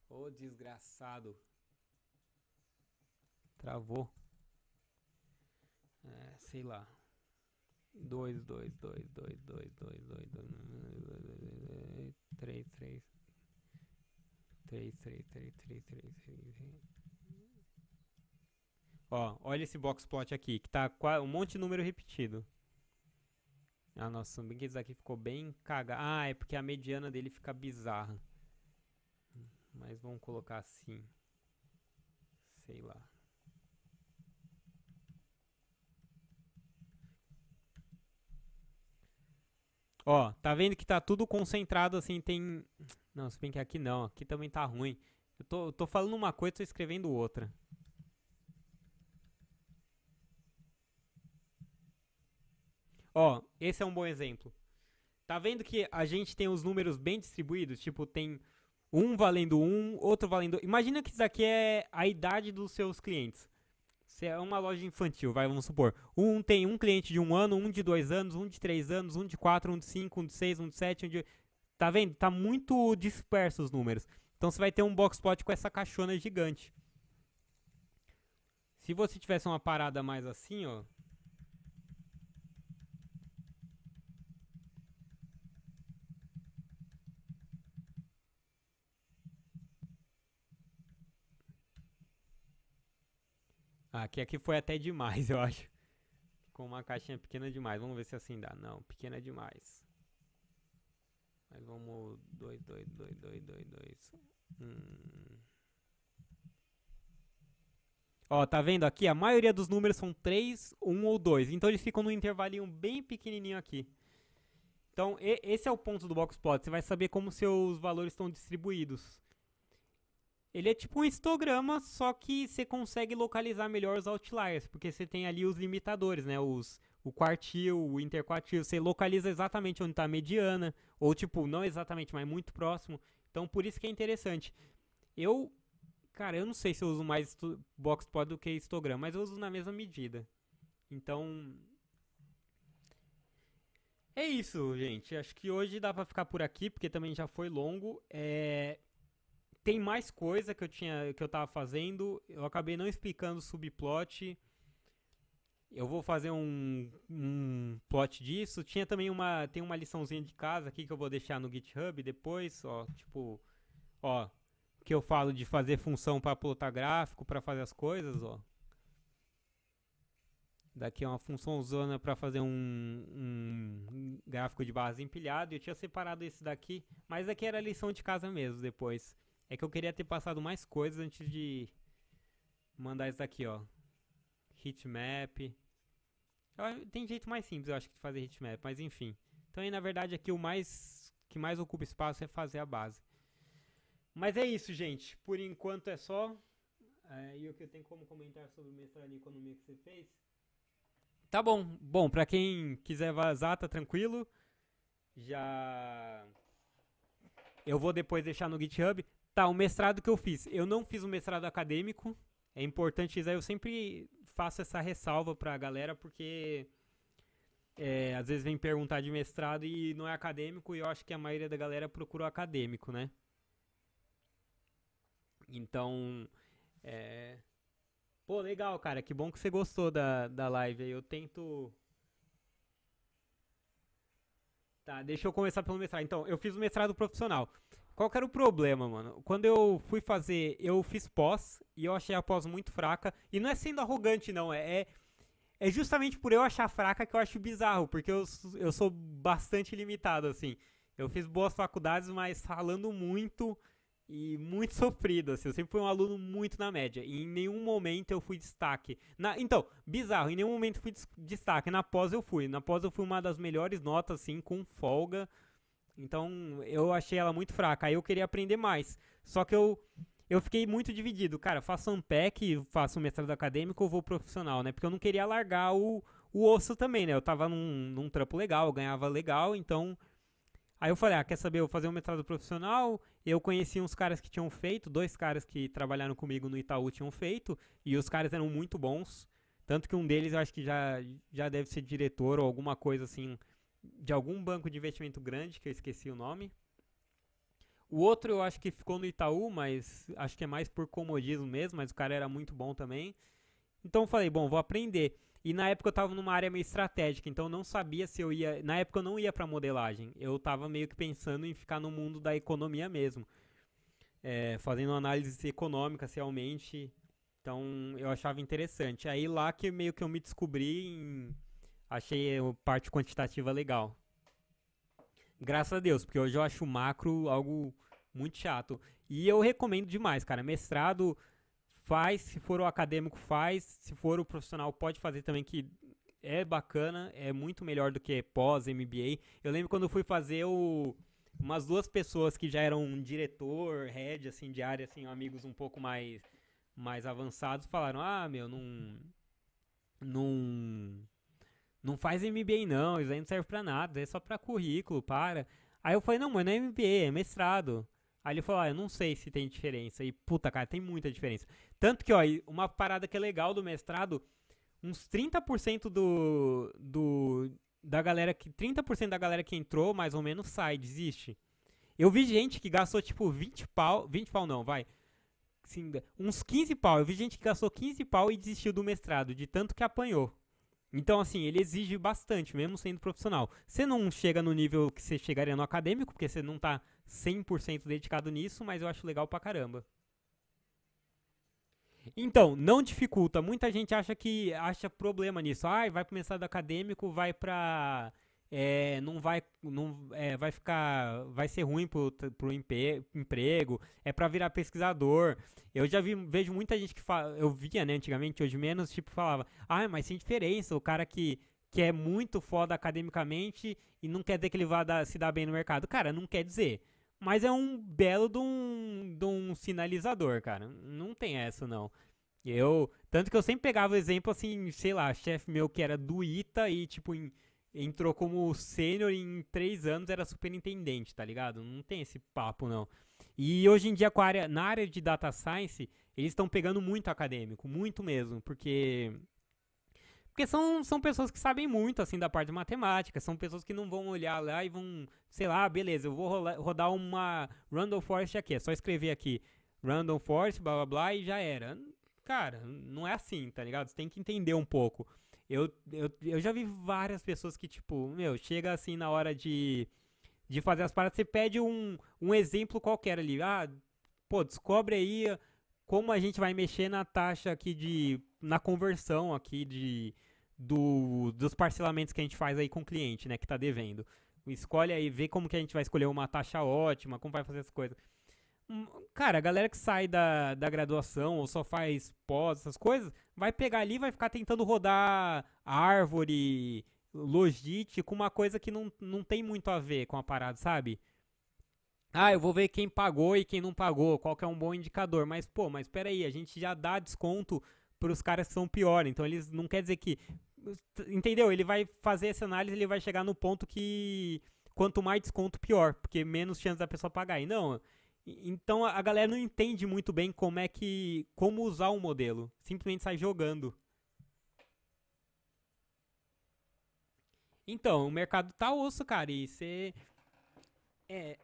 Ô, desgraçado. Travou. Sei lá. 2, 2, 2, 2, 2, 2, 2, 2, 3, 3. 3, 3, 3, 3, 3, 3. Ó, olha esse box plot aqui, que tá um monte de número repetido. Ah, nossa, bem que esse aqui ficou bem cagado. Ah, é porque a mediana dele fica bizarra. Mas vamos colocar assim. Sei lá. Ó, tá vendo que tá tudo concentrado assim, tem... Não, se bem que aqui não, aqui também tá ruim. Eu tô falando uma coisa e tô escrevendo outra. Ó, esse é um bom exemplo. Tá vendo que a gente tem os números bem distribuídos? Tipo, tem um valendo um, outro valendo... Imagina que isso aqui é a idade dos seus clientes. Se é uma loja infantil, vamos supor. Tem um cliente de 1 ano, um de 2 anos, um de 3 anos, um de 4, um de 5, um de 6, um de 7, um de... Tá vendo? Tá muito disperso os números. Então você vai ter um boxplot com essa caixona gigante. Se você tivesse uma parada mais assim, ó... Aqui foi até demais, eu acho. Com uma caixinha pequena demais. Vamos ver se assim dá. Não, pequena demais. Mas vamos... 2, 2, 2, 2, 2, 2. Ó, tá vendo aqui? A maioria dos números são 3, 1 ou 2. Então eles ficam num intervalinho bem pequenininho aqui. Então esse é o ponto do boxplot. Você vai saber como seus valores estão distribuídos. Ele é tipo um histograma, só que você consegue localizar melhor os outliers, porque você tem ali os limitadores, né? o quartil, o interquartil, você localiza exatamente onde está a mediana, ou tipo, não exatamente, mas muito próximo. Então por isso que é interessante. Eu, cara, eu não sei se eu uso mais Boxplot do que histogram, mas eu uso na mesma medida. Então, é isso, gente. Acho que hoje dá pra ficar por aqui, porque também já foi longo. Tem mais coisa que eu tava fazendo. Eu acabei não explicando o subplot. Eu vou fazer um plot disso. Tem uma liçãozinha de casa aqui que eu vou deixar no GitHub depois, ó, tipo, ó, que eu falo de fazer função para plotar gráfico, para fazer as coisas, ó. Daqui é uma função zona para fazer um gráfico de base empilhado. Eu tinha separado esse daqui, mas aqui era a lição de casa mesmo depois. É que eu queria ter passado mais coisas antes de mandar isso daqui, ó. Heatmap. Tem jeito mais simples, eu acho, de fazer heatmap, mas enfim. Então aí, na verdade, aqui que mais ocupa espaço é fazer a base. Mas é isso, gente. Por enquanto é só. E o que eu tenho como comentar sobre o mestrado em economia que você fez? Tá bom. Bom, pra quem quiser vazar, tá tranquilo. Já. Eu vou depois deixar no GitHub. Tá, o mestrado que eu fiz. Eu não fiz um mestrado acadêmico. É importante isso aí. Eu sempre faço essa ressalva pra galera, porque às vezes vem perguntar de mestrado e não é acadêmico, e eu acho que a maioria da galera procura o acadêmico, né? Então, pô, legal, cara, que bom que você gostou da live aí. Eu tento... Tá, deixa eu começar pelo mestrado. Então, eu fiz o mestrado profissional. Qual que era o problema, mano? Quando eu fui fazer, eu fiz pós, e eu achei a pós muito fraca, e não é sendo arrogante, não, é justamente por eu achar fraca que eu acho bizarro, porque eu sou bastante limitado, assim. Eu fiz boas faculdades, mas falando muito e muito sofrido, assim. Eu sempre fui um aluno muito na média. E em nenhum momento eu fui destaque. Então, bizarro, em nenhum momento eu fui destaque. Na pós eu fui. Na pós eu fui uma das melhores notas, assim, com folga. Então, eu achei ela muito fraca. Aí eu queria aprender mais. Só que eu fiquei muito dividido. Cara, faço Ampec, faço um mestrado acadêmico ou vou profissional, né? Porque eu não queria largar o osso também, né? Eu tava num trampo legal, eu ganhava legal, então... Aí eu falei, quer saber, eu vou fazer um mestrado profissional. Eu conheci uns caras que tinham feito, 2 caras que trabalharam comigo no Itaú tinham feito, e os caras eram muito bons. Tanto que um deles eu acho que já deve ser diretor ou alguma coisa assim, de algum banco de investimento grande, que eu esqueci o nome. O outro eu acho que ficou no Itaú, mas acho que é mais por comodismo mesmo, mas o cara era muito bom também. Então eu falei, bom, vou aprender. E na época eu tava numa área meio estratégica, então eu não sabia se eu ia... Na época eu não ia pra modelagem, eu tava meio que pensando em ficar no mundo da economia mesmo. Fazendo análise econômica realmente, então eu achava interessante. Aí lá que meio que eu me descobri, achei a parte quantitativa legal. Graças a Deus, porque hoje eu acho o macro algo muito chato. E eu recomendo demais, cara. Mestrado faz, se for o acadêmico faz, se for o profissional pode fazer também, que é bacana, é muito melhor do que pós, MBA. Eu lembro quando eu fui fazer umas 2 pessoas que já eram diretor, head, assim, de área, assim, amigos um pouco mais avançados, falaram, meu, não, não faz MBA não, isso aí não serve pra nada, é só pra currículo, para. Aí eu falei, não, mas não é MBA, é mestrado. Aí ele falou, eu não sei se tem diferença. E, puta, cara, tem muita diferença. Tanto que, ó, uma parada que é legal do mestrado, uns 30% da galera que... 30% da galera que entrou, mais ou menos, sai, desiste. Eu vi gente que gastou, tipo, 20 pau... 20 pau não, vai. Assim, uns 15 pau. Eu vi gente que gastou 15 pau e desistiu do mestrado, de tanto que apanhou. Então, assim, ele exige bastante, mesmo sendo profissional. Você não chega no nível que você chegaria no acadêmico, porque você não tá 100% dedicado nisso, mas eu acho legal pra caramba. Então, não dificulta. Muita gente acha problema nisso. Vai pro mestrado acadêmico, vai pra... não vai, não, vai ser ruim pro emprego, é pra virar pesquisador. Eu já vejo muita gente que fala, eu via, né, antigamente, hoje menos, tipo, falava, mas sem diferença, o cara que é muito foda academicamente e não quer dizer que ele vai se dar bem no mercado. Cara, não quer dizer. Mas é um belo de um sinalizador, cara. Não tem essa, não. Tanto que eu sempre pegava o exemplo assim, sei lá, chefe meu que era do ITA e, tipo, entrou como sênior em 3 anos, era superintendente, tá ligado? Não tem esse papo, não. E hoje em dia, na área de data science, eles estão pegando muito acadêmico, muito mesmo, porque são pessoas que sabem muito, assim, da parte de matemática, são pessoas que não vão olhar lá e vão, sei lá, beleza, eu vou rodar uma Random Forest aqui, é só escrever aqui Random Forest, blá blá blá, e já era. Cara, não é assim, tá ligado? Você tem que entender um pouco. Eu já vi várias pessoas que, tipo, meu, chega assim na hora de fazer as paradas, você pede um exemplo qualquer ali. Ah, pô, descobre aí como a gente vai mexer na taxa aqui na conversão aqui dos parcelamentos que a gente faz aí com o cliente, né, que tá devendo. Escolhe aí, vê como que a gente vai escolher uma taxa ótima, como vai fazer as coisas. Cara, a galera que sai da graduação ou só faz pós, essas coisas, vai pegar ali e vai ficar tentando rodar árvore, logite, com uma coisa que não tem muito a ver com a parada, sabe? Ah, eu vou ver quem pagou e quem não pagou, qual que é um bom indicador. Mas, pô, mas peraí, a gente já dá desconto pros caras que são pior. Então, eles não quer dizer que. Entendeu? Ele vai fazer essa análise, ele vai chegar no ponto que quanto mais desconto, pior, porque menos chance da pessoa pagar. E não. Então a galera não entende muito bem como usar um modelo. Simplesmente sai jogando. Então, o mercado tá osso, cara, e você é,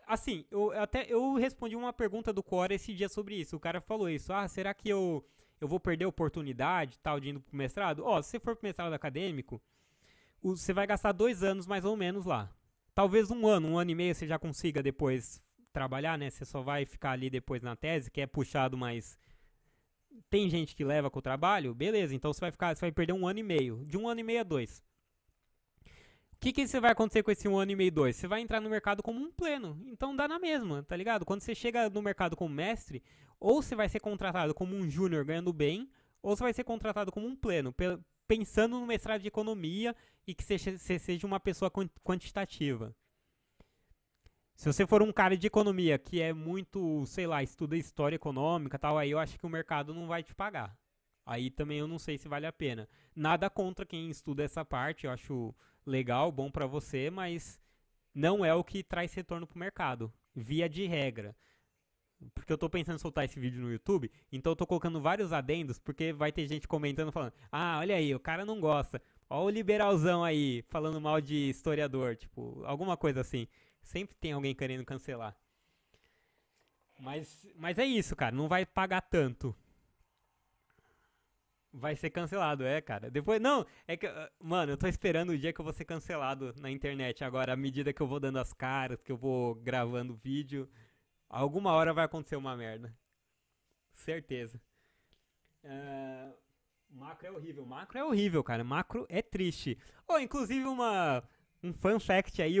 assim, eu respondi uma pergunta do Quora esse dia sobre isso. O cara falou isso. Ah, será que eu vou perder a oportunidade tal de indo pro mestrado? Ó, se você for pro mestrado acadêmico, você vai gastar 2 anos mais ou menos lá. Talvez um ano e meio você já consiga depois trabalhar, né? Você só vai ficar ali depois na tese, que é puxado, mas tem gente que leva com o trabalho, beleza, então você vai perder um ano e meio. De um ano e meio a dois. O que você vai acontecer com esse um ano e meio, dois? Você vai entrar no mercado como um pleno. Então dá na mesma, tá ligado? Quando você chega no mercado como mestre, ou você vai ser contratado como um júnior ganhando bem, ou você vai ser contratado como um pleno, pensando no mestrado de economia e que você seja uma pessoa quantitativa. Se você for um cara de economia que é muito, sei lá, estuda história econômica e tal, aí eu acho que o mercado não vai te pagar. Aí também eu não sei se vale a pena. Nada contra quem estuda essa parte, eu acho legal, bom pra você, mas não é o que traz retorno pro mercado, via de regra. Porque eu tô pensando em soltar esse vídeo no YouTube, então eu tô colocando vários adendos, porque vai ter gente comentando falando: "Ah, olha aí, o cara não gosta. Ó o liberalzão aí falando mal de historiador", tipo, alguma coisa assim. Sempre tem alguém querendo cancelar. Mas é isso, cara, não vai pagar tanto. Vai ser cancelado, é, cara. Depois, não, é que, mano, eu tô esperando o dia que eu vou ser cancelado na internet. Agora, à medida que eu vou dando as caras, que eu vou gravando vídeo, alguma hora vai acontecer uma merda. Certeza. É, macro é horrível, cara. Macro é triste. Oh, inclusive um fun fact aí,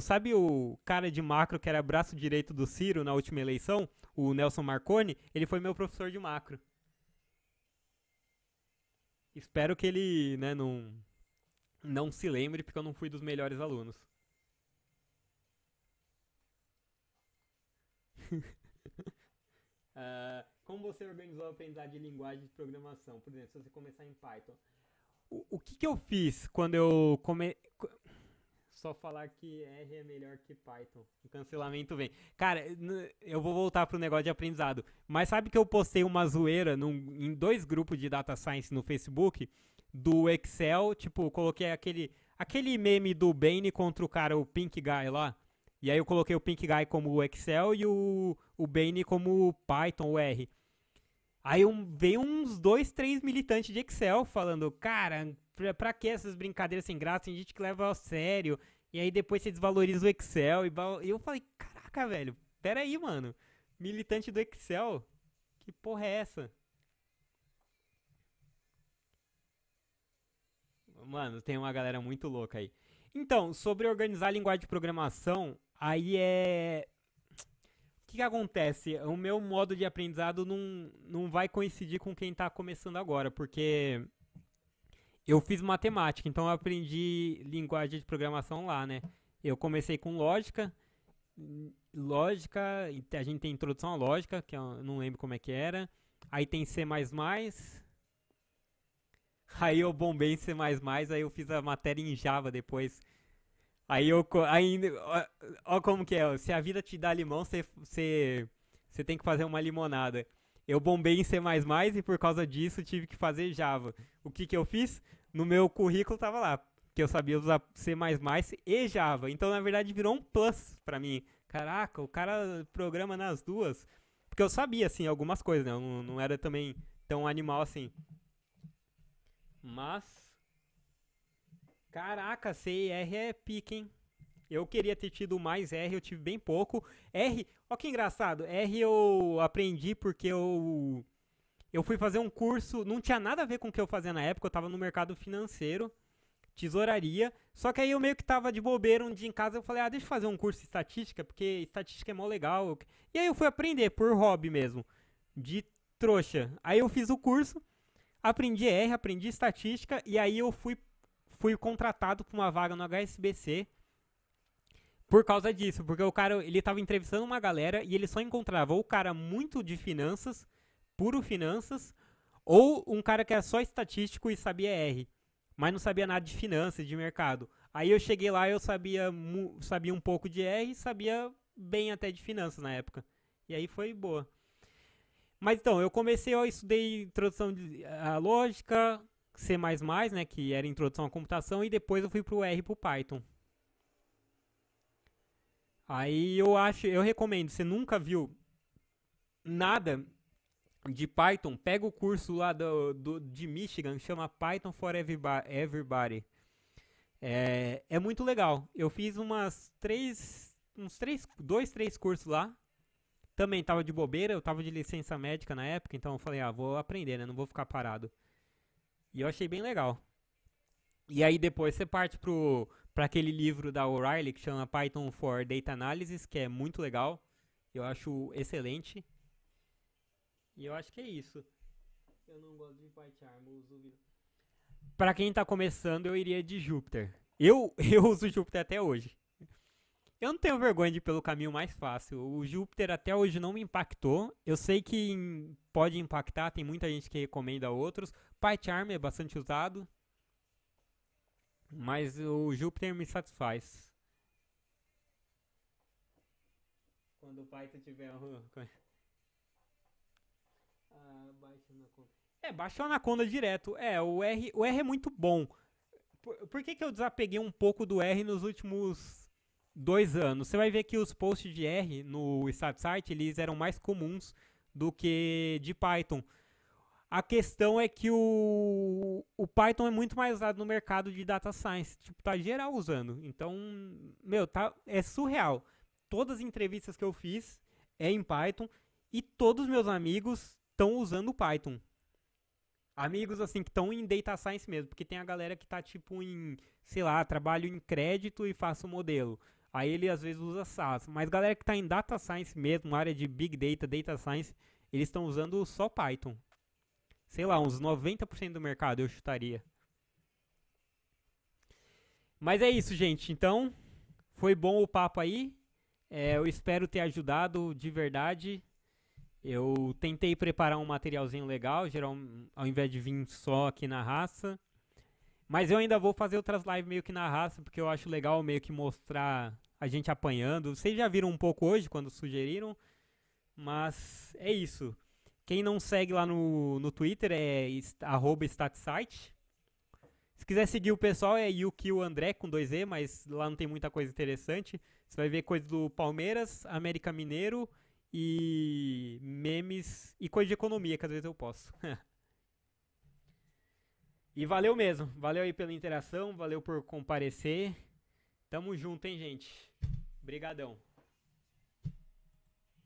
sabe o cara de macro que era braço direito do Ciro na última eleição? O Nelson Marconi? Ele foi meu professor de macro. Espero que ele, né, não se lembre, porque eu não fui dos melhores alunos. Como você organizou a aprendizagem de linguagem de programação? Por exemplo, se você começar em Python. O que eu fiz quando eu só falar que R é melhor que Python. O cancelamento vem. Cara, eu vou voltar pro negócio de aprendizado. Mas sabe que eu postei uma zoeira em 2 grupos de data science no Facebook do Excel, tipo, coloquei aquele meme do Bane contra o cara, o Pink Guy lá. E aí eu coloquei o Pink Guy como o Excel e o Bane como o Python, o R. Aí veio uns 2, 3 militantes de Excel falando, cara, pra que essas brincadeiras sem graça? Tem gente que leva a sério. E aí depois você desvaloriza o Excel. E eu falei, caraca, velho, pera aí, mano. Militante do Excel? Que porra é essa? Mano, tem uma galera muito louca aí. Então, sobre organizar a linguagem de programação, aí é. O que acontece? O meu modo de aprendizado não vai coincidir com quem tá começando agora, porque eu fiz matemática, então eu aprendi linguagem de programação lá, né? Eu comecei com lógica, a gente tem introdução à lógica, que eu não lembro como é que era. aí tem C++, aí eu bombei em C++, aí eu fiz a matéria em Java depois. Aí eu ainda, ó como que é, ó, se a vida te dá limão, você tem que fazer uma limonada. Eu bombei em C++ e por causa disso tive que fazer Java. O que que eu fiz? No meu currículo tava lá, que eu sabia usar C++ e Java. Então, na verdade, virou um plus pra mim. Caraca, o cara programa nas duas. Porque eu sabia, assim, algumas coisas, né? Eu não era também tão animal assim. Mas, caraca, C e R é pique, hein? Eu queria ter tido mais R, eu tive bem pouco. R, ó que engraçado, R eu aprendi porque eu fui fazer um curso, não tinha nada a ver com o que eu fazia na época, eu tava no mercado financeiro, tesouraria, só que aí eu meio que tava de bobeira um dia em casa, eu falei, deixa eu fazer um curso de estatística, porque estatística é mó legal. E aí eu fui aprender por hobby mesmo, de trouxa. Aí eu fiz o curso, aprendi R, aprendi estatística, e aí eu fui contratado para uma vaga no HSBC, por causa disso, porque o cara, ele tava entrevistando uma galera e ele só encontrava ou o cara muito de finanças, puro finanças, ou um cara que era só estatístico e sabia R, mas não sabia nada de finanças, de mercado. Aí eu cheguei lá e eu sabia um pouco de R e sabia bem até de finanças na época. E aí foi boa. Mas então, eu estudei introdução à lógica, C++, né, que era introdução à computação, e depois eu fui pro R e pro Python. Aí eu recomendo, você nunca viu nada de Python, pega o curso lá de Michigan, chama Python for Everybody. É muito legal. Eu fiz dois, três cursos lá. Também tava de bobeira, eu tava de licença médica na época, então eu falei, vou aprender, né? Não vou ficar parado. E eu achei bem legal. E aí depois você parte para aquele livro da O'Reilly que chama Python for Data Analysis, que é muito legal. Eu acho excelente. E eu acho que é isso. Eu não gosto de PyCharm, eu uso. Pra quem tá começando, eu iria de Jupyter. Eu uso Jupyter até hoje. Eu não tenho vergonha de ir pelo caminho mais fácil. O Jupyter até hoje não me impactou. Eu sei que pode impactar, tem muita gente que recomenda outros. PyCharm é bastante usado. Mas o Jupyter me satisfaz. Quando o Python tiver baixa o Anaconda direto. O R é muito bom. Por que eu desapeguei um pouco do R nos últimos 2 anos? Você vai ver que os posts de R no StatSite, eles eram mais comuns do que de Python. A questão é que o Python é muito mais usado no mercado de data science. Tipo, tá geral usando. Então, é surreal. Todas as entrevistas que eu fiz é em Python e todos os meus amigos estão usando o Python. Amigos, assim, que estão em data science mesmo, porque tem a galera que tá, tipo, sei lá, trabalho em crédito e faço modelo. Aí ele, às vezes, usa SAS. Mas galera que tá em data science mesmo, área de big data, data science, eles estão usando só Python. Sei lá, uns 90% do mercado eu chutaria. Mas é isso, gente. Então, foi bom o papo aí. Eu espero ter ajudado de verdade. Eu tentei preparar um materialzinho legal, ao invés de vir só aqui na raça. Mas eu ainda vou fazer outras lives meio que na raça, porque eu acho legal meio que mostrar a gente apanhando. Vocês já viram um pouco hoje, quando sugeriram. Mas é isso. Quem não segue lá no Twitter é @statsite. Se quiser seguir o pessoal é @yukioandré com 2E, mas lá não tem muita coisa interessante. Você vai ver coisa do Palmeiras, América Mineiro e memes e coisa de economia que às vezes eu posto. E valeu mesmo. Valeu aí pela interação, valeu por comparecer. Tamo junto, hein, gente. Obrigadão.